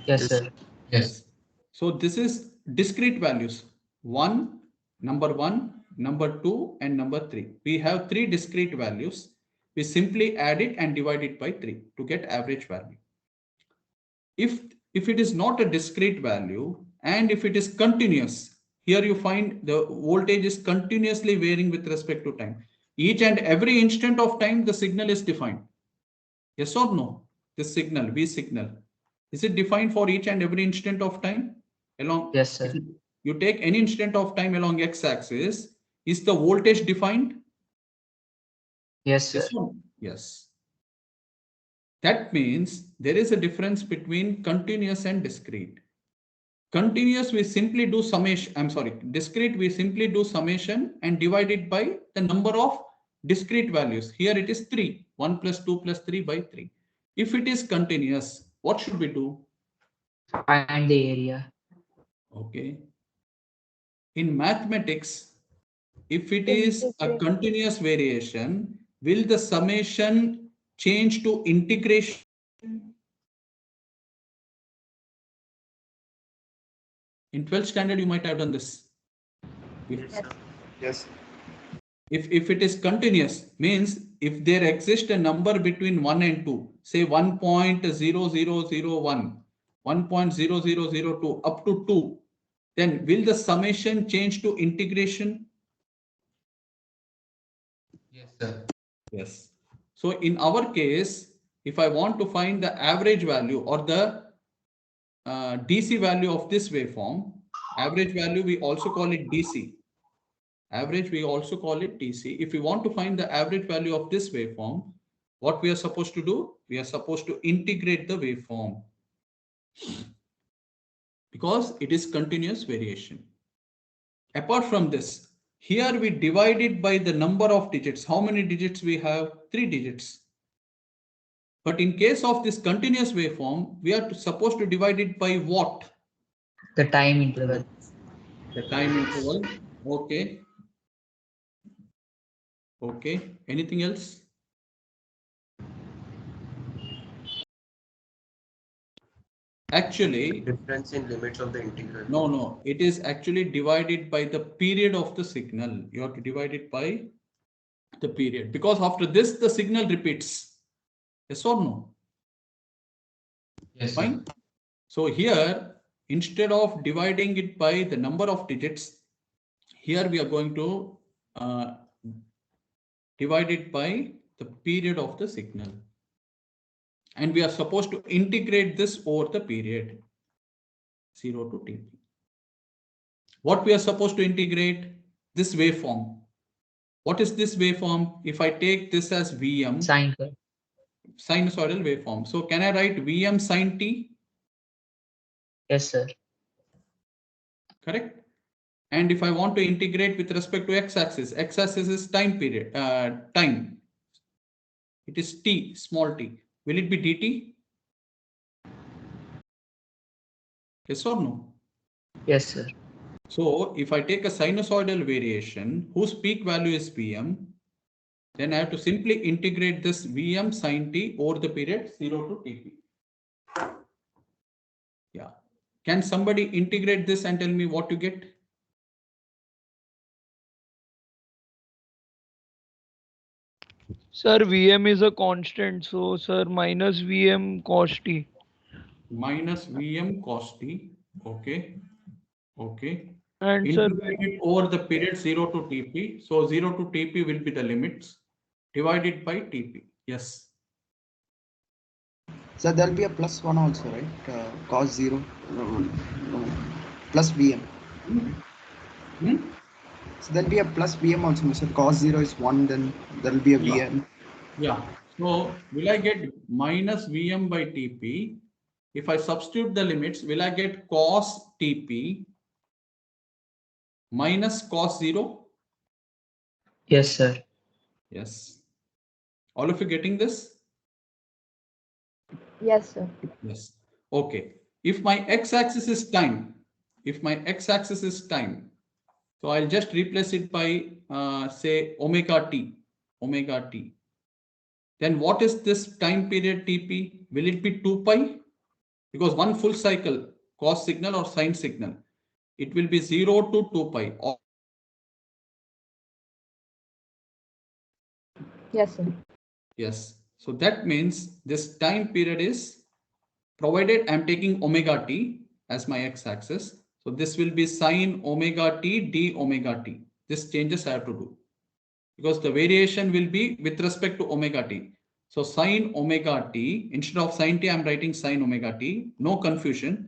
Yes, sir. Yes. So this is discrete values. Number 1, number 2 and number 3. We have 3 discrete values. We simply add it and divide it by 3 to get average value. If it is not a discrete value and if it is continuous, here you find the voltage is continuously varying with respect to time. Each and every instant of time, the signal is defined. Yes or no? This signal, V signal, is it defined for each and every instant of time? Yes, sir. You take any instant of time along x-axis, is the voltage defined? Yes, sir. Yes. That means there is a difference between continuous and discrete. Continuous, we simply do summation. Discrete, we simply do summation and divide it by the number of discrete values. Here it is 3. 1 plus 2 plus 3 by 3. If it is continuous, what should we do? Find the area. Okay. In mathematics, if it is a continuous variation, will the summation change to integration? In 12th standard, you might have done this. Yes. If it is continuous, means if there exists a number between 1 and 2, say 1.0001, 1.0002 up to 2, then will the summation change to integration? Yes, sir. Yes. So in our case, if I want to find the average value or the DC value of this waveform, average value, we also call it DC. Average, we also call it DC. If we want to find the average value of this waveform, what we are supposed to do? We are supposed to integrate the waveform because it is continuous variation. Apart from this, here we divide it by the number of digits. How many digits we have? 3 digits. But in case of this continuous waveform, we are supposed to divide it by what? The time interval. The time interval. Okay. Okay. Anything else? Actually, difference in limits of the integral. No. It is actually divided by the period of the signal. You have to divide it by the period because after this, the signal repeats. Yes or no? Yes, Fine. sir. So here, instead of dividing it by the number of digits, here we are going to divide it by the period of the signal. And we are supposed to integrate this over the period 0 to T. What we are supposed to integrate? This waveform. What is this waveform? If I take this as Vm, sinusoidal waveform. So can I write Vm sin t? Yes, sir. Correct. And if I want to integrate with respect to x-axis is time period, time. It is t, small t. Will it be dt? Yes or no? Yes, sir. So if I take a sinusoidal variation whose peak value is Vm, then I have to simply integrate this Vm sin t over the period 0 to Tp. Yeah. Can somebody integrate this and tell me what you get? Sir, Vm is a constant, so sir minus Vm cos t. Minus Vm cos t. Okay. Okay. And integrate it over the period 0 to Tp. So 0 to Tp will be the limits divided by Tp. Yes. So there'll be a plus 1 also, right? Cos 0 plus Vm. So there'll be a plus Vm also. So cos 0 is 1, then there'll be a Vm. Yeah. So will I get minus Vm by Tp? If I substitute the limits, will I get cos Tp minus cos 0? Yes, sir. Yes. All of you getting this? Yes, sir. Yes. Okay. If my x-axis is time, so I'll just replace it by say omega t. Then what is this time period Tp? Will it be 2 pi? Because one full cycle cos signal or sine signal, it will be 0 to 2 pi. Yes, sir. Yes. So that means this time period is, provided I'm taking omega t as my x-axis. So this will be sine omega t d omega t. This changes I have to do because the variation will be with respect to omega t. So sine omega t, instead of sine t, I'm writing sine omega t. No confusion.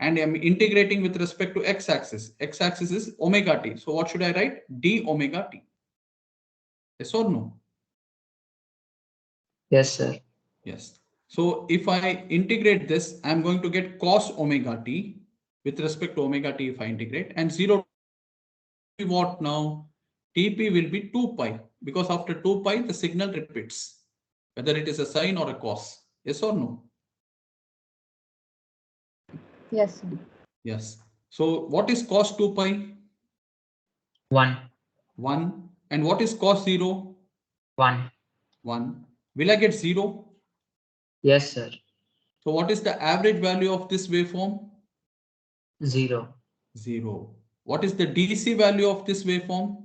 And I'm integrating with respect to x-axis. X-axis is omega t. So what should I write? D omega t. Yes or no? Yes, sir. Yes. So if I integrate this, I'm going to get cos omega t with respect to omega t if I integrate, and 0 to what now? Tp will be 2 pi because after 2 pi the signal repeats, whether it is a sine or a cos. Yes or no? Yes, sir. Yes. So what is cos 2 pi? 1. 1. And what is cos 0? 1. 1. Will I get 0? Yes, sir. So what is the average value of this waveform? 0. 0. What is the DC value of this waveform?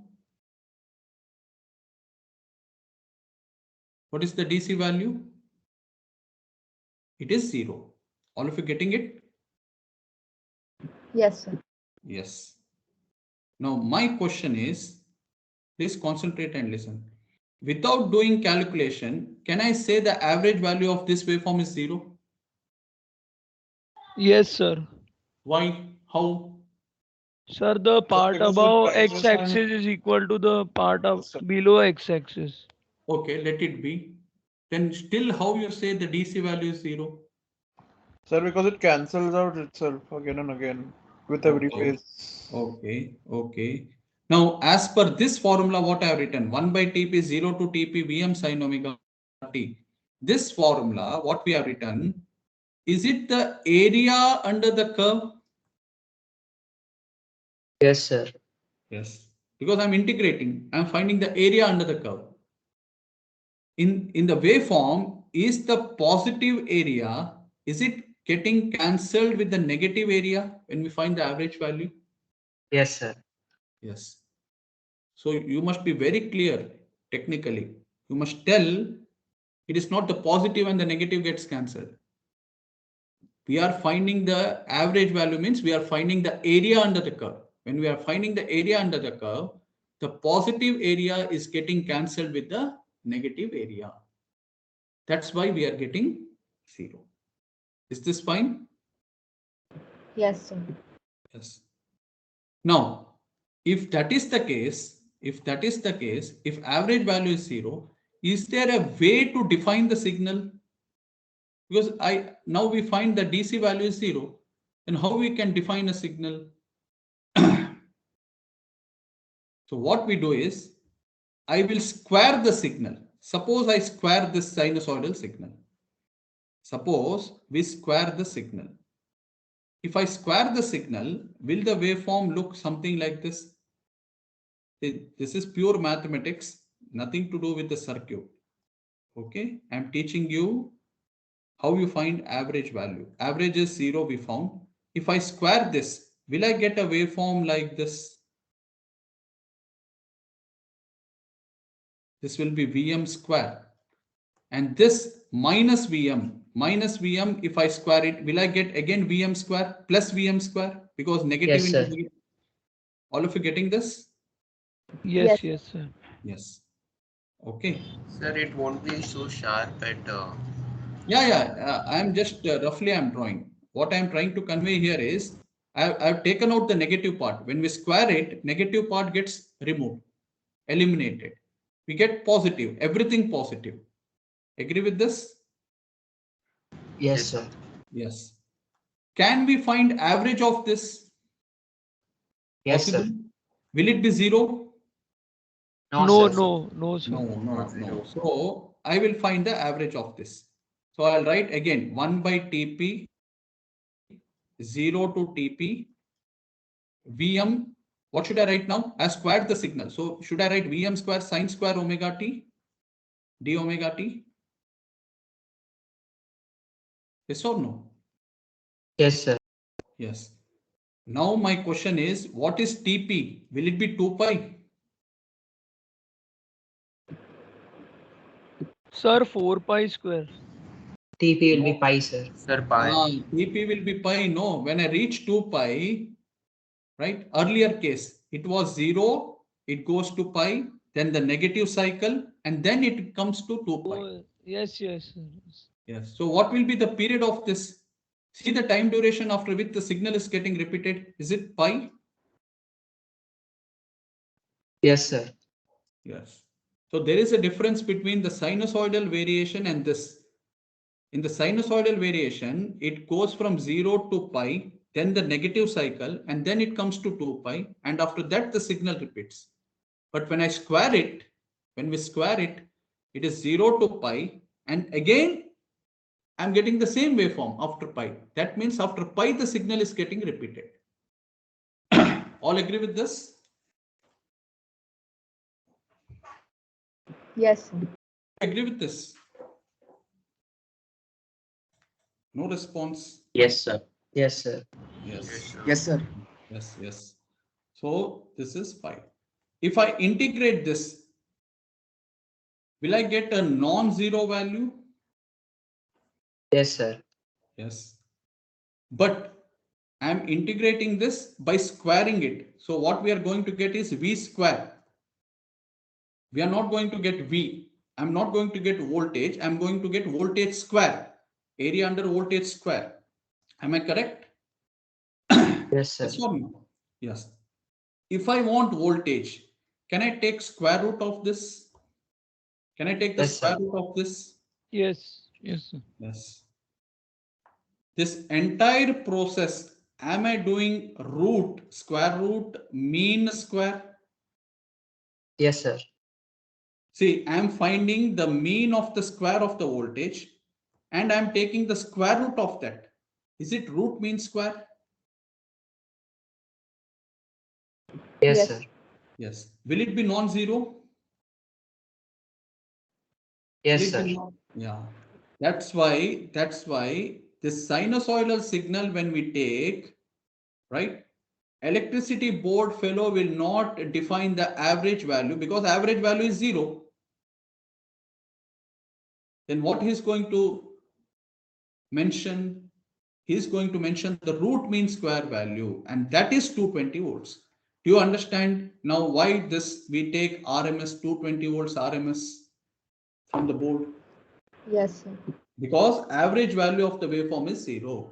What is the DC value? It is 0. All of you getting it? Yes, sir. Yes. Now my question is, please concentrate and listen. Without doing calculation, can I say the average value of this waveform is 0? Yes, sir. Why? How? Sir, the part because the above prices x-axis is equal to the part of below x-axis. Okay, let it be. Then still how you say the DC value is 0? Sir, because it cancels out itself again and again with every Okay. phase. Okay, okay. Now, as per this formula, what I have written, 1 by Tp 0 to Tp Vm sin omega t. This formula, what we have written, is it the area under the curve? Yes, sir. Yes, because I'm integrating, I'm finding the area under the curve. In the waveform, is the positive area, is it getting cancelled with the negative area when we find the average value? Yes, sir. Yes. So you must be very clear technically. You must tell it is not the positive and the negative gets cancelled. We are finding the average value means we are finding the area under the curve. When we are finding the area under the curve, the positive area is getting cancelled with the negative area. That's why we are getting 0. Is this fine? Yes, sir. Yes. Now, if that is the case, if average value is 0, is there a way to define the signal? Because now we find the DC value is 0, then how we can define a signal? So what we do is, I will square the signal. Suppose I square this sinusoidal signal. Suppose we square the signal. If I square the signal, will the waveform look something like this? This is pure mathematics, nothing to do with the circuit. Okay, I'm teaching you how you find average value. Average is 0 we found. If I square this, will I get a waveform like this? This will be Vm square. And this minus Vm, if I square it, will I get again Vm square plus Vm square? Because negative Yes, into sir. negative. All of you getting this? Yes, Yes. yes, sir. Yes. Okay. Sir, it won't be so sharp at. I'm just roughly I'm drawing. What I'm trying to convey here is I've taken out the negative part. When we square it, negative part gets removed, eliminated. We get positive, everything positive. Agree with this? Yes, sir. Yes. Can we find average of this? Yes, sir. Possible? Will it be 0? No, No, sir. no, sir. No. So I will find the average of this. So I'll write again 1 by Tp 0 to Tp Vm. What should I write now? I squared the signal. So should I write Vm square sine square omega t d omega t? Yes or no? Yes, sir. Yes. Now my question is, what is Tp? Will it be 2 pi? Sir, 4 pi square. TP will be pi, sir. Sir, pi. Tp will be pi. No, when I reach 2 pi, right? Earlier case, it was 0, it goes to pi, then the negative cycle, and then it comes to 2 pi. Oh, yes, yes, sir. Yes. So what will be the period of this? See the time duration after which the signal is getting repeated. Is it pi? Yes, sir. Yes. So there is a difference between the sinusoidal variation and this. In the sinusoidal variation, it goes from 0 to pi, then the negative cycle, and then it comes to 2 pi, and after that the signal repeats. But when I square it, when we square it, it is 0 to pi, and again I'm getting the same waveform after pi. That means after pi the signal is getting repeated. All agree with this? Yes, sir. agree with this? No response. Yes, sir. Yes, sir. Yes. Yes, sir. Yes, yes. So this is 5. If I integrate this, will I get a non-zero value? Yes, sir. Yes. But I'm integrating this by squaring it. So what we are going to get is V square. We are not going to get V. I'm not going to get voltage. I'm going to get voltage square. Area under voltage square. Am I correct? Yes, sir. Yes or no? Yes. If I want voltage, can I take square root of this? Can I take the Yes, square sir. root of this? Yes. Yes, sir. Yes. This entire process, am I doing root, square root, mean square? Yes, sir. See, I'm finding the mean of the square of the voltage and I'm taking the square root of that. Is it root mean square? Yes, Yes. sir. Yes. Will it be non-zero? Yes, Will it sir. be yeah. That's why this sinusoidal signal when we take, right? Electricity board fellow will not define the average value because average value is 0. Then what he's going to mention? He's going to mention the root mean square value, and that is 220 volts. Do you understand now why this we take RMS 220 volts RMS from the board? Yes, sir. Because average value of the waveform is 0.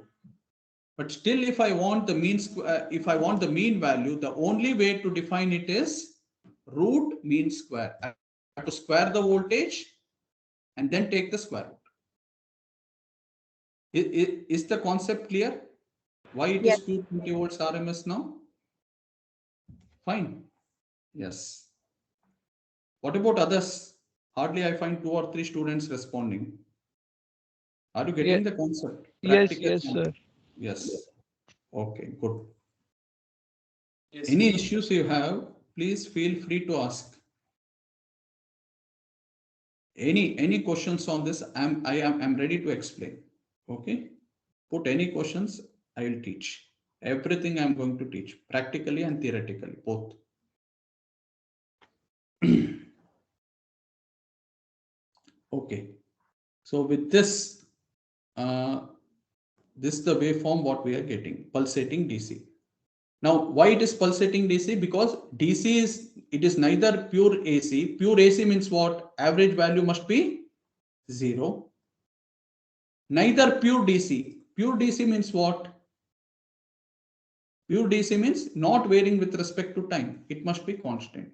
But still, if I want the mean value, the only way to define it is root mean square. I have to square the voltage and then take the square root. Is the concept clear? Why it Yes. is 220 volts RMS now? Fine. Yes. What about others? Hardly I find 2 or 3 students responding. Are you getting the concept? Yes, Practical yes, sir. concept? Yes. Okay, good. Any issues you have, please feel free to ask. Any questions on this? I'm ready to explain. Okay. Put any questions, I will teach. Everything I'm going to teach, practically and theoretically, both. Okay. So with this, this is the waveform what we are getting, pulsating DC. Now, why it is pulsating DC? Because DC is neither pure AC. Pure AC means what? Average value must be 0. Neither pure DC. Pure DC means what? Pure DC means not varying with respect to time. It must be constant.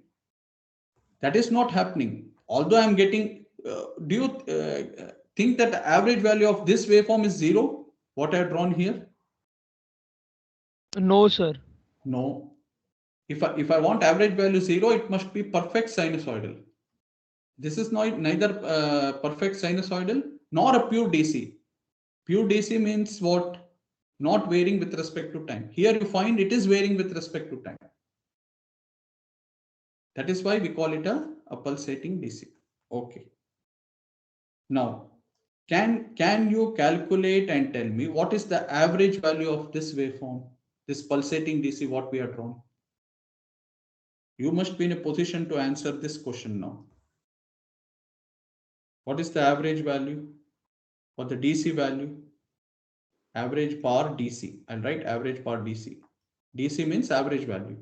That is not happening. Although I am getting, do you think that the average value of this waveform is 0? What I have drawn here? No, sir. No. If I want average value 0, it must be perfect sinusoidal. This is neither perfect sinusoidal nor a pure DC. Pure DC means what? Not varying with respect to time. Here you find it is varying with respect to time. That is why we call it a pulsating DC. Okay. Now, can you calculate and tell me what is the average value of this waveform, this pulsating DC, what we have drawn? You must be in a position to answer this question now. What is the average value for the DC value? Average power DC. I'll write average power DC. DC means average value.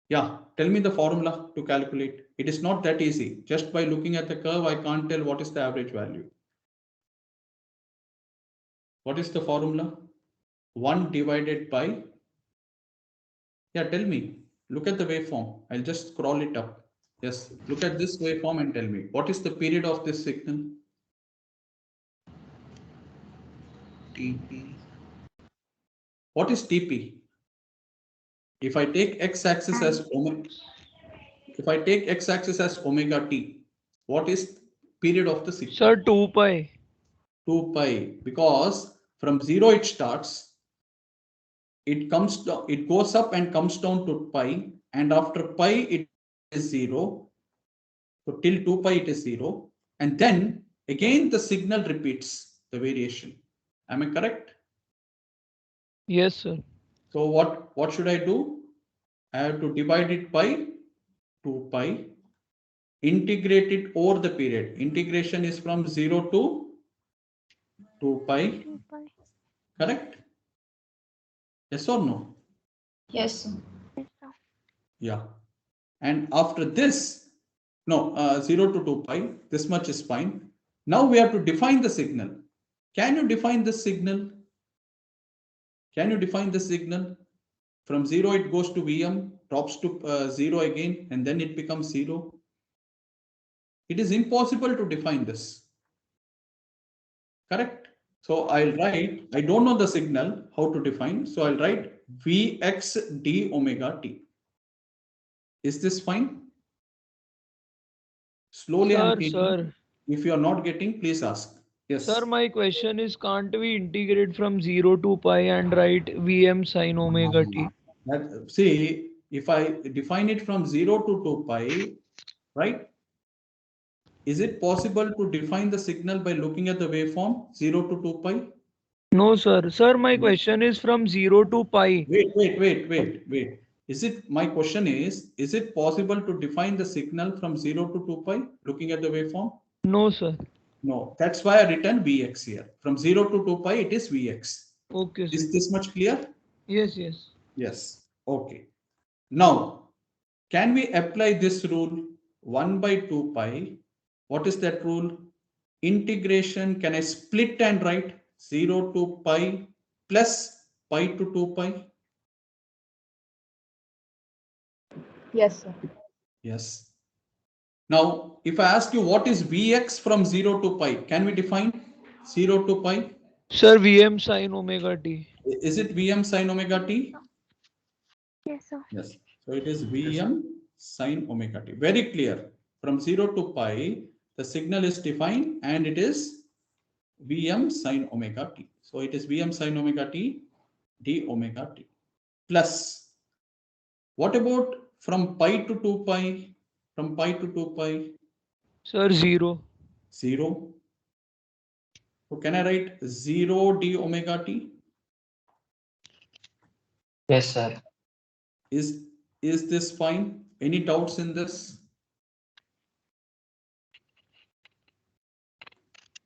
Yeah, tell me the formula to calculate. It is not that easy. Just by looking at the curve, I can't tell what is the average value. What is the formula? 1 divided by, yeah, tell me. Look at the waveform. I'll just scroll it up. Yes, look at this waveform and tell me. What is the period of this signal? TP. What is TP? If I take x-axis as omega, omega t, what is period of the signal? Sir, 2 pi. 2 pi, because from 0 it starts, it comes down, it goes up and comes down to pi, and after pi it is 0, So till 2 pi it is 0. And then again the signal repeats the variation. Am I correct? Yes, sir. So what should I do? I have to divide it by 2 pi, integrate it over the period. Integration is from 0 to 2 pi. 2 pi. Correct? Yes or no? Yes, sir. Yes, sir. Yeah. And after this, no, 0 to 2 pi, this much is fine. Now we have to define the signal. Can you define the signal? Can you define the signal? From 0 it goes to Vm, drops to 0 again, and then it becomes 0. It is impossible to define this. Correct? So I'll write, I don't know the signal, how to define. So I'll write Vx d omega t. Is this fine? Slowly I'm teaching. Sir. If you are not getting, please ask. Yes. Sir, my question is, can't we integrate from 0 to pi and write Vm sin omega t? See, if I define it from 0 to 2 pi, right? Is it possible to define the signal by looking at the waveform 0 to 2 pi? No, sir. Sir, my question is from 0 to pi. Wait. My question is it possible to define the signal from 0 to 2 pi looking at the waveform? No, sir. No, that's why I written Vx here. From 0 to 2 pi, it is Vx. Okay, sir. Is this much clear? Yes, yes. Yes. Okay. Now, can we apply this rule 1 by 2 pi? What is that rule? Integration, can I split and write 0 to pi plus pi to 2 pi? Yes, sir. Yes. Now, if I ask you what is Vx from 0 to pi, can we define 0 to pi? Sir, Vm sin omega t. Is it Vm sin omega t? Yes, sir. Yes. So it is Vm sin omega t. Very clear. From 0 to pi, the signal is defined and it is Vm sin omega t. So it is Vm sin omega t d omega t plus. What about from pi to 2 pi? From pi to 2 pi? Sir, 0. 0. So can I write 0 d omega t? Yes, sir. Is this fine? Any doubts in this?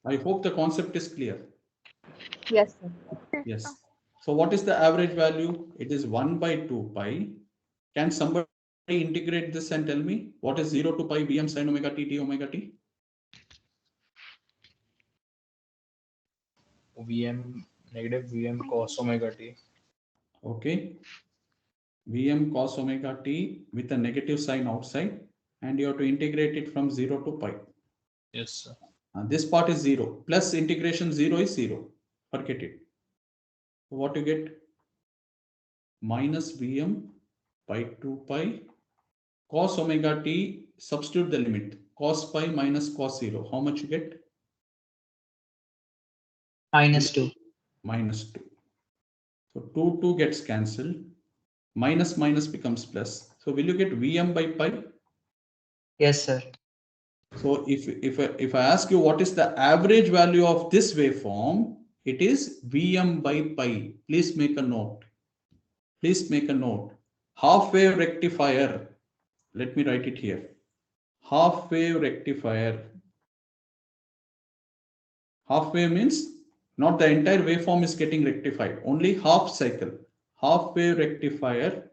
I hope the concept is clear. Yes, sir. Yes. So what is the average value? It is 1 by 2 pi. Can somebody integrate this and tell me what is 0 to pi Vm sin omega t d omega t? Vm negative Vm cos omega t. Okay. Vm cos omega t with a negative sign outside, and you have to integrate it from 0 to pi. Yes, sir. This part is 0 plus integration 0 is 0. Forget it. So what you get? Minus Vm by 2 pi cos omega t, substitute the limit. Cos pi minus cos 0. How much you get? Minus 2. Minus 2. So 2 gets cancelled. Minus becomes plus. So will you get Vm by pi? Yes, sir. So if I ask you what is the average value of this waveform, it is Vm by pi. Please make a note. Please make a note. Half wave rectifier. Let me write it here. Half wave rectifier. Half wave means not the entire waveform is getting rectified. Only half cycle. Half wave rectifier.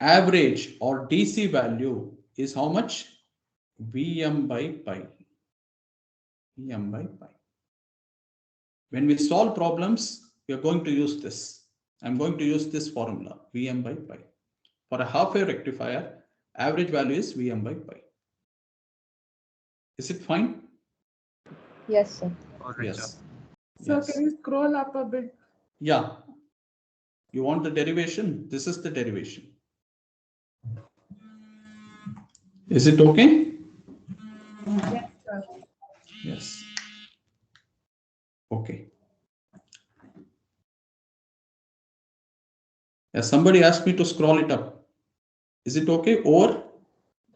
Average or DC value is how much? Vm by pi. Vm by pi. When we solve problems, we are going to use this. I'm going to use this formula, Vm by pi. For a half wave rectifier, average value is Vm by pi. Is it fine? Yes, sir. Yes. So Yes. can you scroll up a bit? Yeah. You want the derivation? This is the derivation. Is it okay? Yes, sir. Yes. Okay. Somebody asked me to scroll it up. Is it okay? Or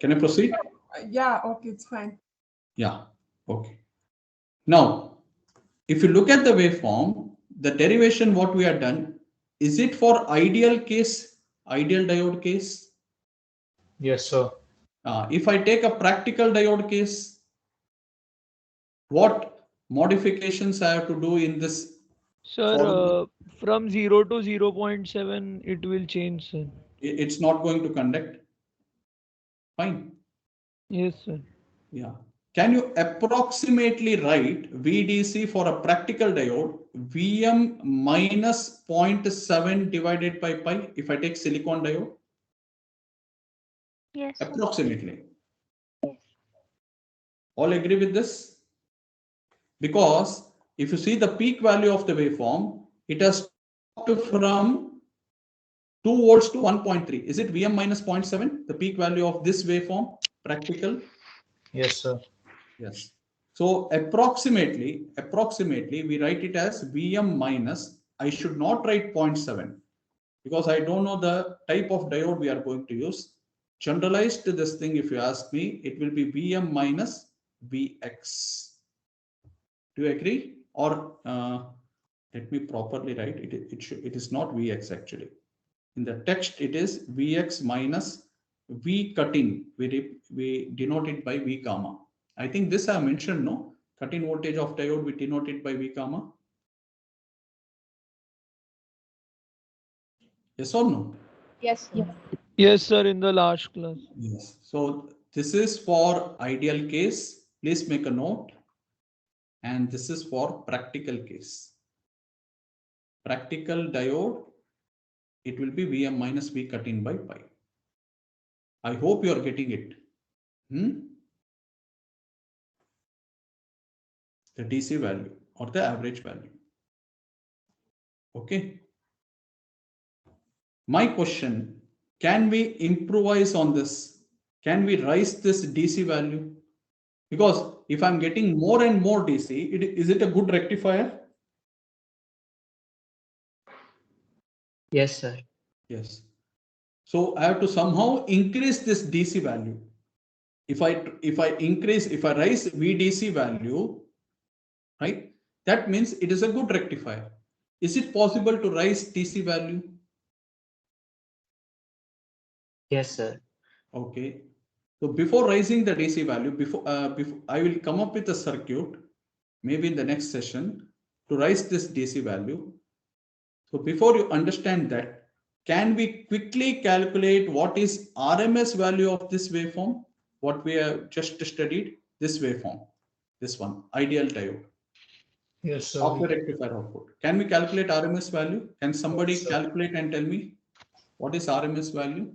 can I proceed? Yeah, okay, it's fine. Yeah, okay. Now, if you look at the waveform, the derivation what we have done, is it for ideal case, ideal diode case? Yes, sir. If I take a practical diode case, what modifications I have to do in this? Sir, from 0 to 0.7, it will change, sir. It's not going to conduct. Fine. Yes, sir. Yeah. Can you approximately write VDC for a practical diode VM minus 0.7 divided by pi if I take silicon diode? Yes, sir. Approximately. Yes. All agree with this? Because if you see the peak value of the waveform, it has dropped from 2 volts to 1.3. Is it VM minus 0.7, the peak value of this waveform, practical? Yes, sir. Yes. So approximately, we write it as VM minus, I should not write 0.7 because I don't know the type of diode we are going to use. Generalized to this thing, if you ask me, it will be VM minus Vx. Do you agree? Or let me properly write it. It is not Vx actually. In the text, it is Vx minus V cut-in. We denote it by V gamma. I think this I mentioned, no? Cut-in voltage of diode, we denote it by V gamma. Yes or no? Yes, sir. Yes, sir, in the last class. Yes. So this is for ideal case. Please make a note. And this is for practical case. Practical diode, it will be Vm minus V cut-in by pi. I hope you are getting it. The DC value or the average value. Okay. My question, can we improvise on this? Can we raise this DC value? Because if I'm getting more and more DC, is it a good rectifier? Yes, sir. Yes. So I have to somehow increase this DC value. If I raise VDC value, right? That means it is a good rectifier. Is it possible to raise DC value? Yes, sir. Okay. So before raising the DC value, before I will come up with a circuit, maybe in the next session, to raise this DC value. So before you understand that, can we quickly calculate what is RMS value of this waveform? What we have just studied, this waveform, this one, ideal diode. Yes, sir. Of the rectifier output. Can we calculate RMS value? Can somebody calculate and tell me what is RMS value?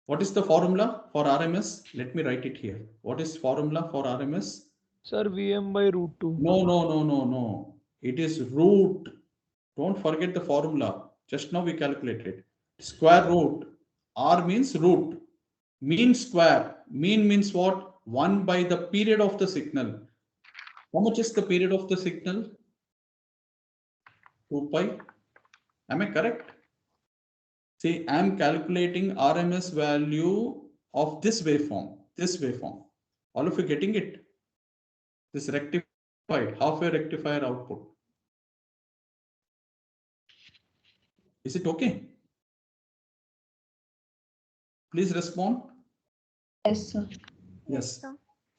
What is the formula for RMS? Let me write it here. What is formula for RMS? Sir, Vm by root 2. No. It is root. Don't forget the formula. Just now we calculated. Square root. R means root. Mean square. Mean means what? 1 by the period of the signal. How much is the period of the signal? 2 pi. Am I correct? See, I am calculating RMS value of this waveform. All of you getting it? This rectified, half-wave rectifier output. Is it okay? Please respond. Yes, sir. Yes.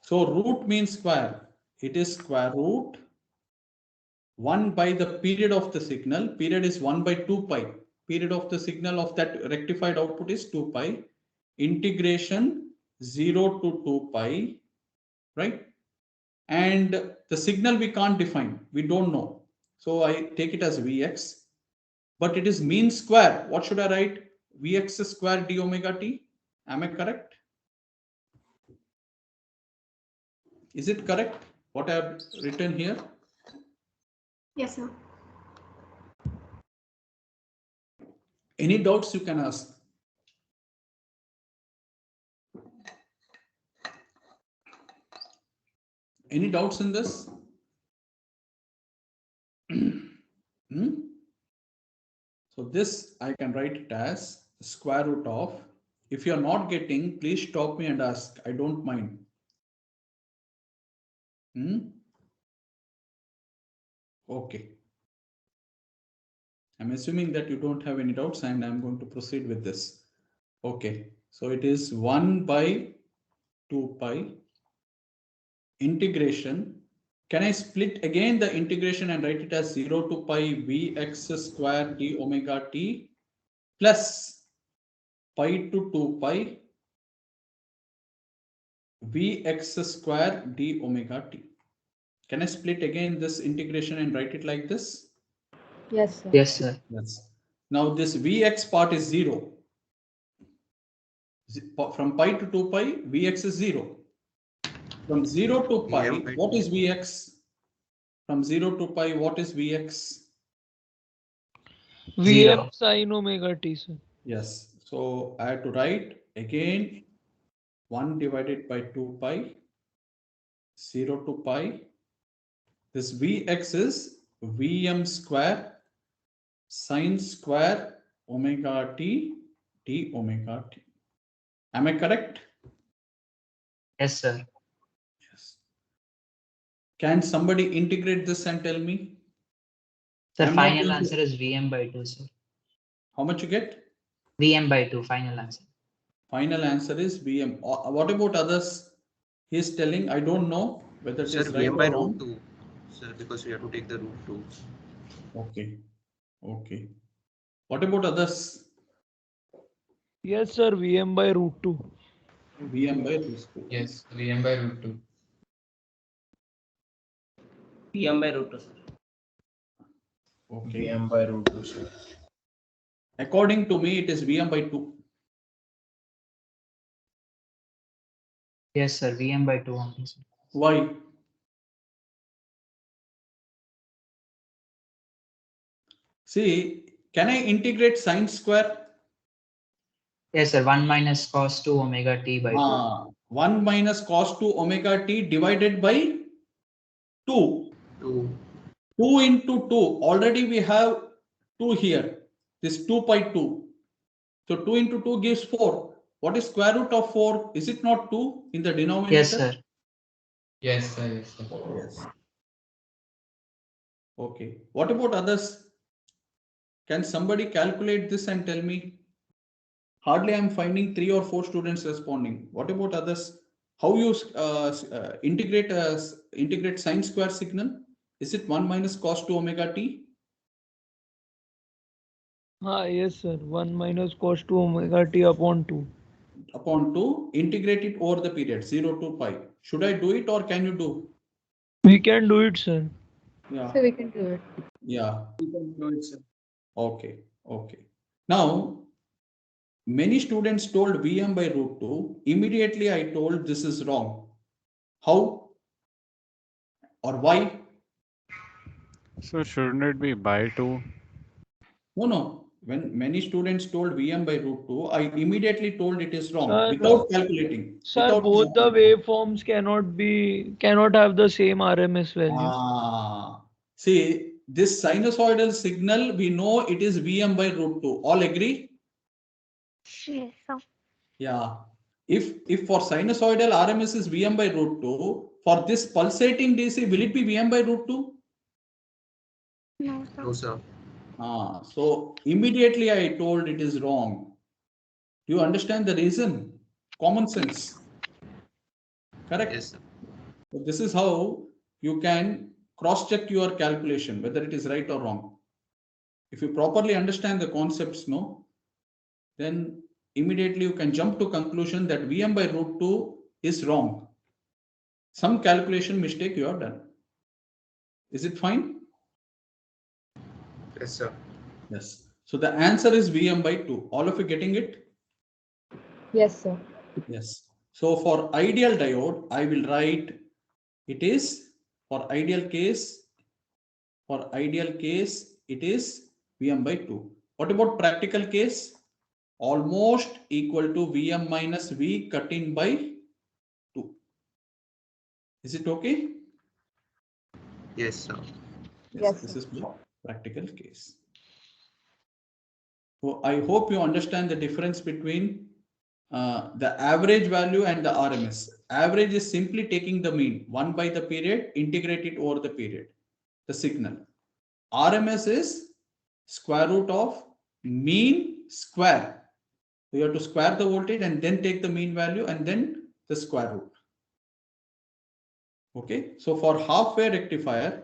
So root means square. It is square root 1 by the period of the signal. Period is 1 by 2 pi. Period of the signal of that rectified output is 2 pi. Integration 0 to 2 pi, right? And the signal we can't define. We don't know. So I take it as Vx. But it is mean square. What should I write? Vx square d omega t. Am I correct? Is it correct? What I have written here? Yes, sir. Any doubts you can ask? Any doubts in this? So this I can write it as square root of. If you are not getting, please stop me and ask. I don't mind. Okay. I'm assuming that you don't have any doubts and I'm going to proceed with this. Okay. So it is 1 by 2 pi integration. Can I split again the integration and write it as 0 to pi Vx square d omega t plus pi to 2 pi Vx square d omega t. Can I split again this integration and write it like this? Yes, sir. Yes, sir. Yes. Now this Vx part is 0. From pi to 2 pi, Vx is 0. From 0 to pi, what is Vx? From 0 to pi, what is Vx? Vm sin omega t, sir. Yes. So I have to write again 1 divided by 2 pi, 0 to pi. This Vx is Vm square sin square omega t d omega t. Am I correct? Yes, sir. Yes. Can somebody integrate this and tell me? The final answer is Vm by 2, sir. How much you get? Vm by 2, final answer. Final answer is Vm. What about others? He is telling, I don't know whether it is right Vm by or wrong. root 2, sir, because we have to take the root 2. Okay. Okay. What about others? Yes, sir. Vm by root 2. Vm by root 2. Yes, Vm by root 2. Vm by root 2, sir. Okay. Vm by root 2, sir. According to me, it is Vm by 2. Yes, sir. Vm by 2 only, sir. Why? See, can I integrate sine square? Yes, sir. 1 minus cos 2 omega t by 2. 1 minus cos 2 omega t divided by 2. 2 into 2. Already we have 2 here. This 2 by 2. So 2 into 2 gives 4. What is square root of 4? Is it not 2 in the denominator? Yes, sir. Yes, sir. Yes, sir. Yes. Okay. What about others? Can somebody calculate this and tell me? Hardly I am finding 3 or 4 students responding. What about others? How you integrate sine square signal? Is it 1 minus cos 2 omega t? Yes, sir. 1 minus cos 2 omega t upon 2. Upon 2, integrate it over the period 0 to pi. Should I do it or can you do? We can do it, sir. Yeah. So we can do it. Yeah. We can do it, sir. Okay. Okay. Now, many students told Vm by root 2. Immediately I told this is wrong. How or why? So shouldn't it be by 2? No. When many students told Vm by root 2, I immediately told it is wrong Sir, without calculating. Sir, both the waveforms cannot have the same RMS value. See, this sinusoidal signal, we know it is Vm by root 2. All agree? Yes, sir. Yeah. If for sinusoidal RMS is Vm by root 2, for this pulsating DC, will it be Vm by root 2? No, sir. No, sir. So immediately I told it is wrong. Do you understand the reason? Common sense. Correct? Yes, sir. So this is how you can cross-check your calculation, whether it is right or wrong. If you properly understand the concepts, then immediately you can jump to conclusion that Vm by root 2 is wrong. Some calculation mistake you have done. Is it fine? Yes, sir. Yes. So the answer is Vm by 2. All of you getting it? Yes, sir. Yes. So for ideal diode, I will write it is for ideal case. For ideal case, it is Vm by 2. What about practical case? Almost equal to Vm minus V cut in by 2. Is it okay? Yes, sir. Yes, this is the practical case. So I hope you understand the difference between the average value and the RMS. Average is simply taking the mean 1 by the period, integrate it over the period, the signal. RMS is square root of mean square. So you have to square the voltage and then take the mean value and then the square root. Okay, so for half wave rectifier,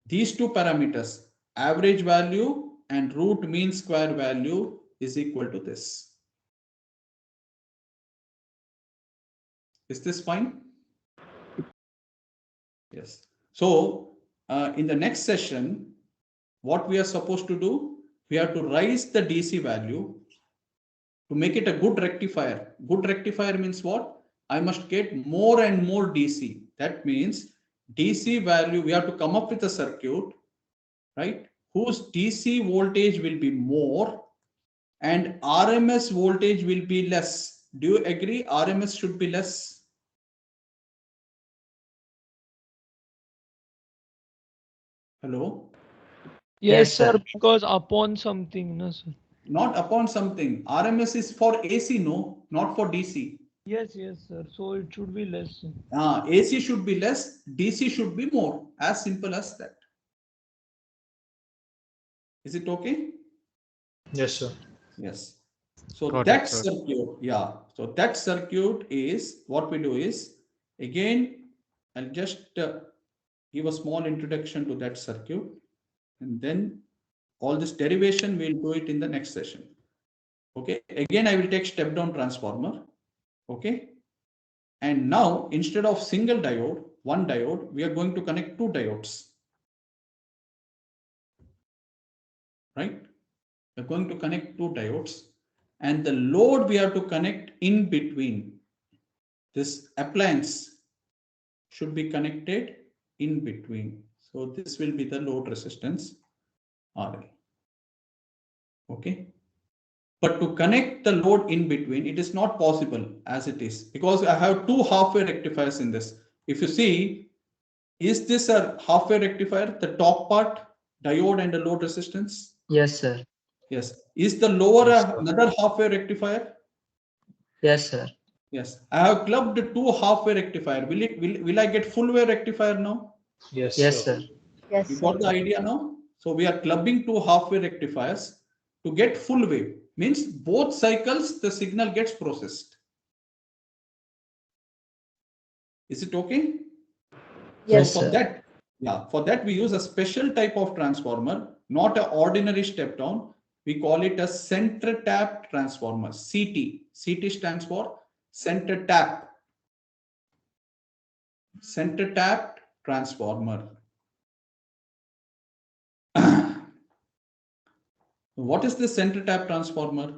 these two parameters, average value and root mean square value, is equal to this. Is this fine? Yes. So in the next session, what we are supposed to do, we have to raise the DC value to make it a good rectifier. Good rectifier means what? I must get more and more DC. That means DC value, we have to come up with a circuit, right, whose DC voltage will be more and RMS voltage will be less. Do you agree RMS should be less? Hello? Yes, sir, because upon something, no, sir. Not upon something. RMS is for AC, no, not for DC. Yes, sir. So it should be less. AC should be less, DC should be more. As simple as that. Is it okay? Yes, sir. Yes. So Got that it, sir. circuit, yeah. So that circuit is what we do is, again, I'll just give a small introduction to that circuit, and then all this derivation we'll do it in the next session. Okay. Again, I will take step down transformer. Okay. And now instead of single diode, one diode, we are going to connect two diodes. Right? We're going to connect two diodes, and the load we have to connect in between. This appliance should be connected in between. So this will be the load resistance RL. Okay. But to connect the load in between, it is not possible as it is, because I have two half-wave rectifiers in this. If you see, is this a half-wave rectifier, the top part, diode and the load resistance? Yes, sir. Yes. Is the lower another half-wave rectifier? Yes, sir. Yes. I have clubbed two half-wave rectifier. Will I get full wave rectifier now? Yes, sir. Yes, You sir. got the idea now? So we are clubbing two half-wave rectifiers to get full wave. Means both cycles the signal gets processed. Is it okay? Yes, So for sir. that, yeah, for that we use a special type of transformer, not an ordinary step down. We call it a center tap transformer, CT. CT stands for center tap. Center tap transformer. What is the center tap transformer?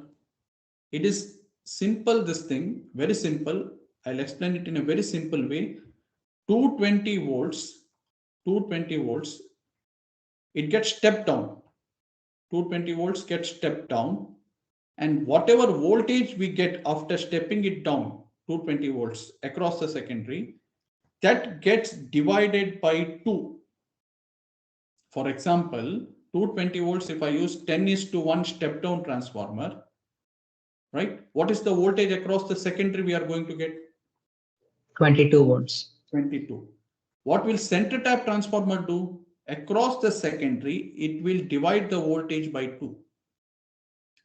It is simple, this thing, very simple. I'll explain it in a very simple way. 220 volts, it gets stepped down. 220 volts gets stepped down, and whatever voltage we get after stepping it down, 220 volts across the secondary, that gets divided by 2. For example, 220 volts, if I use 10:1 step down transformer, right? What is the voltage across the secondary we are going to get? 22 volts. 22. What will center tap transformer do? Across the secondary, it will divide the voltage by 2.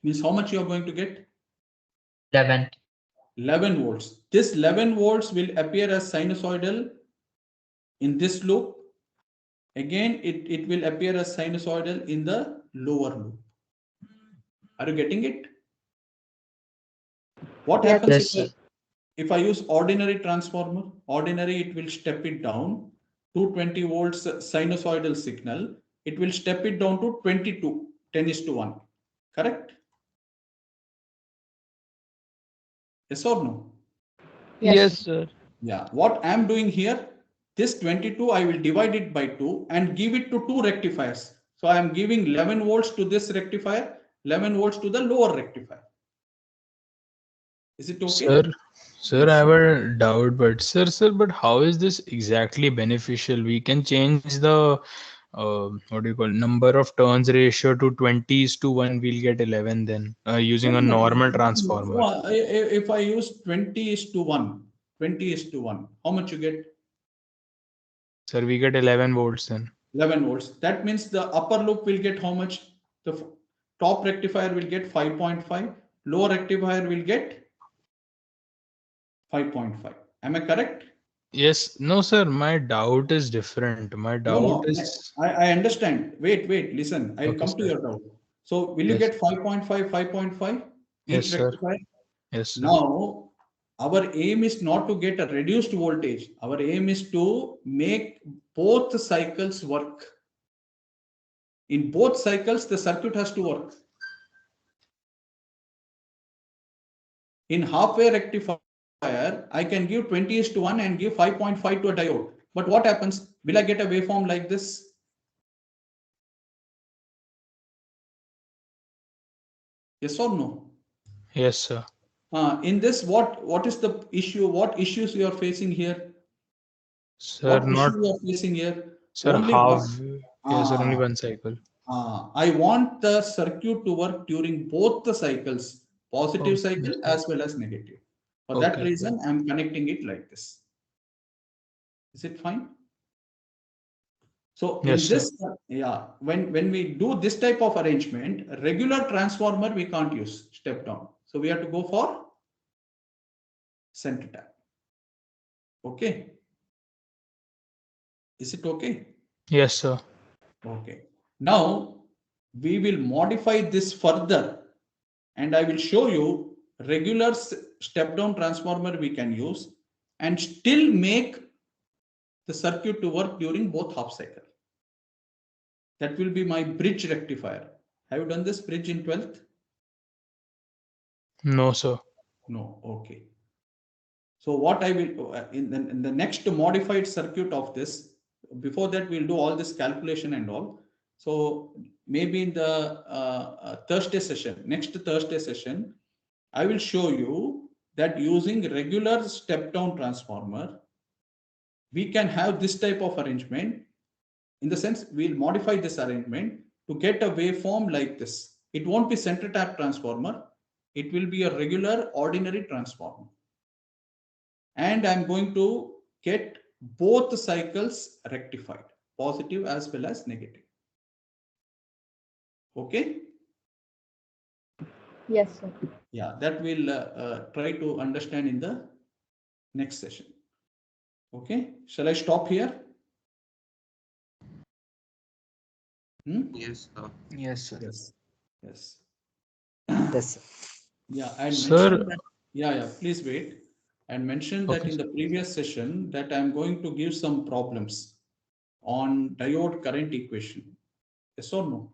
Means how much you are going to get? 11. 11 volts. This 11 volts will appear as sinusoidal in this loop. Again, it will appear as sinusoidal in the lower loop. Are you getting it? What happens if I use ordinary transformer? Ordinary, it will step it down. 220 volts sinusoidal signal. It will step it down to 22, 10:1. Correct? Yes or no? Yes, sir. Yeah. What I am doing here, this 22, I will divide it by 2 and give it to two rectifiers. So I am giving 11 volts to this rectifier, 11 volts to the lower rectifier. Is it okay? Sir, I have a doubt, but but how is this exactly beneficial? We can change the what do you call, number of turns ratio to 20:1, we'll get 11 then, using a normal transformer. If I use 20:1, 20:1, how much you get? Sir, we get 11 volts then. 11 volts. That means the upper loop will get how much? The top rectifier will get 5.5. Lower rectifier will get 5.5. Am I correct? Yes. No, sir. My doubt is different. My doubt is. I understand. Wait, listen. I'll Okay, come to sir. your doubt. So will you Yes. get 5.5, 5.5? Yes, Each sir. rectifier? Yes, sir. Now, our aim is not to get a reduced voltage. Our aim is to make both cycles work. In both cycles, the circuit has to work. In halfway rectifier, I can give 20:1 and give 5.5 to a diode. But what happens? Will I get a waveform like this? Yes or no? Yes, sir. In this, what is the issue? What issues you are facing here? Sir, what not. issue you are facing here? Sir, Only half. one. Yes, sir, only one cycle. I want the circuit to work during both the cycles, positive Okay, cycle sir. as well as negative. For that Okay, reason, I am connecting it like this. Is it fine? So Yes, in this, when we do this type of arrangement, regular transformer we can't use step down. So we have to go for center tap. Okay. Is it okay? Yes, sir. Okay. Now we will modify this further, and I will show you regular step down transformer we can use and still make the circuit to work during both half cycle. That will be my bridge rectifier. Have you done this bridge in 12th? No, sir. No. Okay. So what I will in the next modified circuit of this, before that we'll do all this calculation and all. So maybe in the Thursday session, next Thursday session, I will show you that using regular step down transformer, we can have this type of arrangement. In the sense, we'll modify this arrangement to get a waveform like this. It won't be center tap transformer. It will be a regular ordinary transformer. And I'm going to get both cycles rectified, positive as well as negative. Okay? Yes, sir. Yeah, that we'll try to understand in the next session. Okay, shall I stop here? Yes, sir. Yes, sir. Yes. Yes. Yes, sir. Yeah, I Sir. mentioned that. Yeah, please wait. And mentioned that Okay, in the previous session that I'm going to give some problems on diode current equation. Yes or no?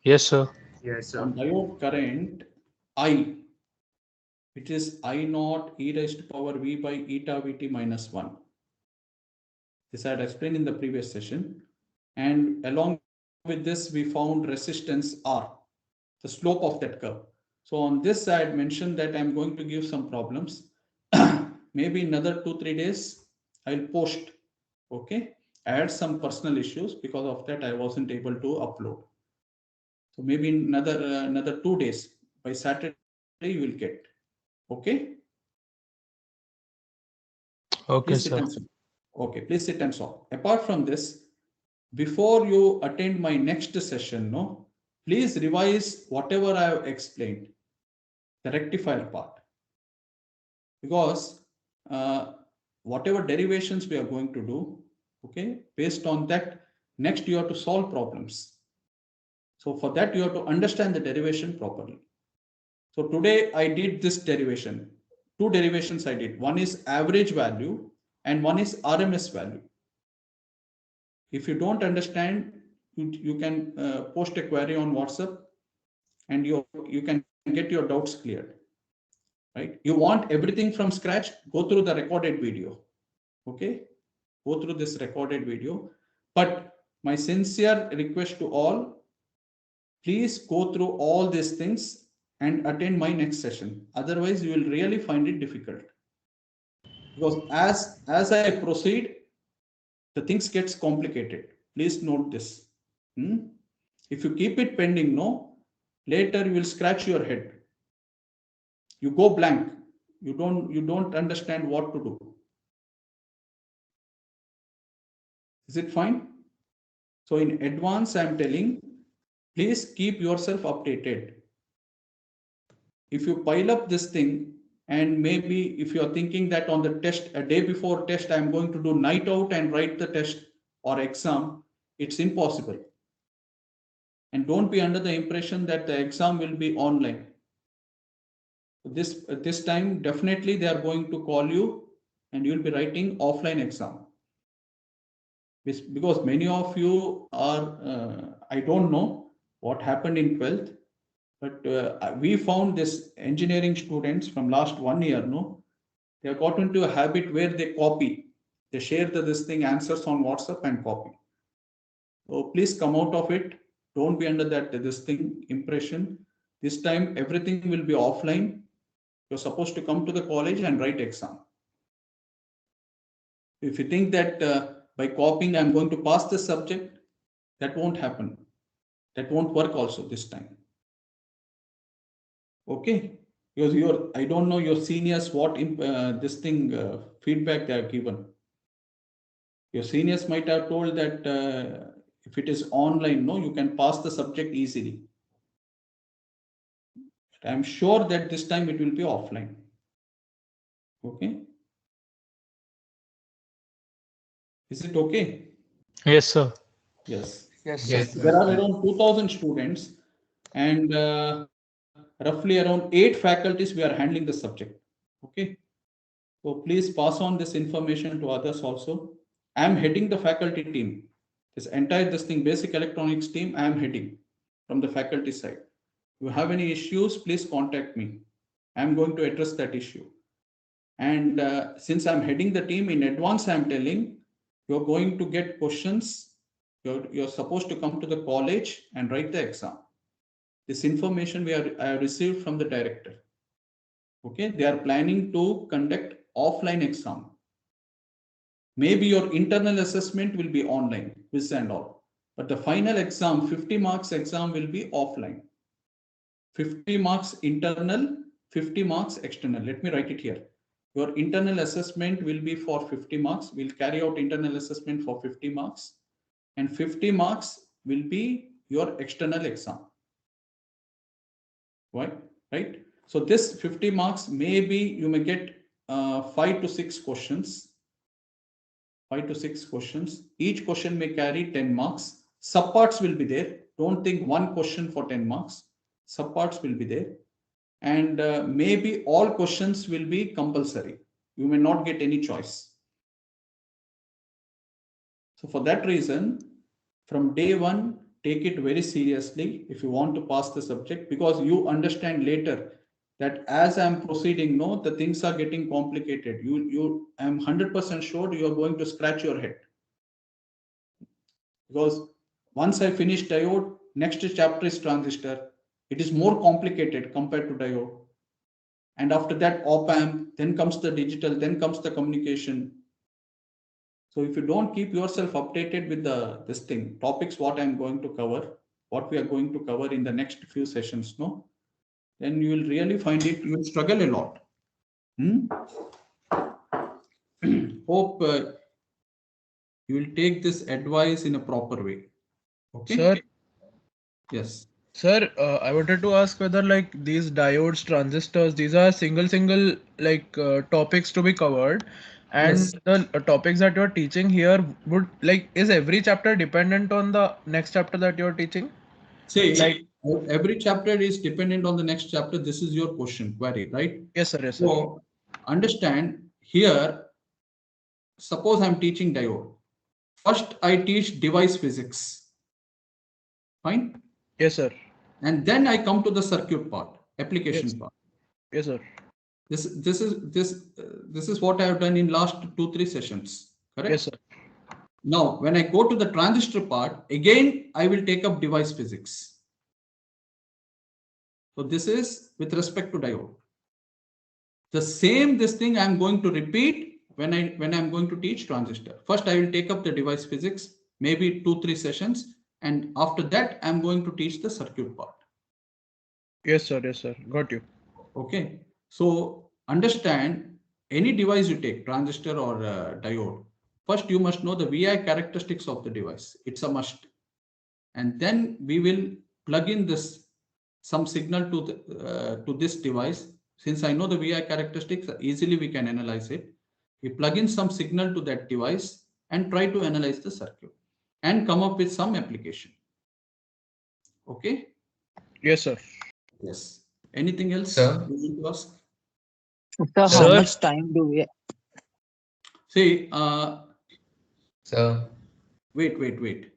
Yes, sir. Yes, sir. On diode current I, it is I naught e raised to power v by eta vt minus 1. This I had explained in the previous session. And along with this, we found resistance R, the slope of that curve. So on this, I had mentioned that I'm going to give some problems. Maybe another 2-3 days, I'll post. Okay. I had some personal issues. Because of that, I wasn't able to upload. So maybe another 2 days. By Saturday, you will get. Okay. Okay, Please sit sir. and solve. Okay, please sit and solve. Apart from this, before you attend my next session, no, please revise whatever I have explained, the rectifier part. Because whatever derivations we are going to do, okay, based on that, next you have to solve problems. So for that, you have to understand the derivation properly. So today I did this derivation. 2 derivations I did. One is average value and one is RMS value. If you don't understand, you can post a query on WhatsApp and you can get your doubts cleared. Right? You want everything from scratch, go through the recorded video. Okay? Go through this recorded video. But my sincere request to all, please go through all these things and attend my next session. Otherwise, you will really find it difficult. Because as I proceed, the things gets complicated. Please note this. If you keep it pending, no, later you will scratch your head. You go blank. You don't understand what to do. Is it fine? So in advance, I am telling, please keep yourself updated. If you pile up this thing, and maybe if you are thinking that on the test, a day before test, I am going to do night out and write the test or exam, it's impossible. And don't be under the impression that the exam will be online. This time, definitely they are going to call you and you'll be writing offline exam. Because many of you are, I don't know what happened in 12th, but we found this engineering students from last 1 year, no, they have got into a habit where they copy. They share this thing, answers on WhatsApp and copy. So please come out of it. Don't be under this thing impression. This time everything will be offline. You're supposed to come to the college and write exam. If you think that by copying I'm going to pass the subject, that won't happen. That won't work also this time. Okay, because I don't know your seniors what this thing feedback they have given. Your seniors might have told that if it is online, no, you can pass the subject easily. I'm sure that this time it will be offline. Okay. Is it okay? Yes, sir. Yes. Yes, Yes, sir. There are around 2,000 students and roughly around 8 faculties we are handling the subject. Okay. So please pass on this information to others also. I am heading the faculty team. This thing, basic electronics team, I am heading from the faculty side. If you have any issues, please contact me. I am going to address that issue. And since I'm heading the team in advance, I'm telling you're going to get questions. You're supposed to come to the college and write the exam. This information I have received from the director. Okay, they are planning to conduct offline exam. Maybe your internal assessment will be online, quiz and all. But the final exam, 50 marks exam will be offline. 50 marks internal, 50 marks external. Let me write it here. Your internal assessment will be for 50 marks. We'll carry out internal assessment for 50 marks. And 50 marks will be your external exam. Right? So this 50 marks, maybe you may get 5 to 6 questions. 5 to 6 questions. Each question may carry 10 marks. Subparts will be there. Don't think one question for 10 marks. Subparts will be there. And maybe all questions will be compulsory. You may not get any choice. So for that reason, from day one, take it very seriously if you want to pass the subject, because you understand later that as I'm proceeding, no, the things are getting complicated. I'm 100% sure you are going to scratch your head. Because once I finish diode, next chapter is transistor. It is more complicated compared to diode. And after that, op-amp, then comes the digital, then comes the communication. So if you don't keep yourself updated with this thing, topics, what I'm going to cover, what we are going to cover in the next few sessions, no, then you will really find it, you will struggle a lot. Hope you will take this advice in a proper way. Okay. Sir. Yes. Sir, I wanted to ask whether like these diodes, transistors, these are single like topics to be covered, and Yes. the topics that you're teaching here would like, is every chapter dependent on the next chapter that you're teaching? See, like every chapter is dependent on the next chapter. This is your question, query, right? Yes, sir. Yes, sir. So understand here, suppose I'm teaching diode. First, I teach device physics. Fine? Yes, sir. And then I come to the circuit part, application part. Yes, sir. This is what I have done in last 2-3 sessions. Correct? Yes, sir. Now, when I go to the transistor part, again, I will take up device physics. So this is with respect to diode. The same, this thing I'm going to repeat when I'm going to teach transistor. First, I will take up the device physics, maybe 2-3 sessions, and after that, I'm going to teach the circuit part. Yes, sir. Yes, sir. Got you. Okay. So understand, any device you take, transistor or diode, first you must know the VI characteristics of the device. It's a must. And then we will plug in some signal to this device. Since I know the VI characteristics, easily we can analyze it. We plug in some signal to that device and try to analyze the circuit and come up with some application. Okay? Yes, sir. Yes. Anything else Sir? you want to ask? So how Sir? much time do we? See, Sir? wait.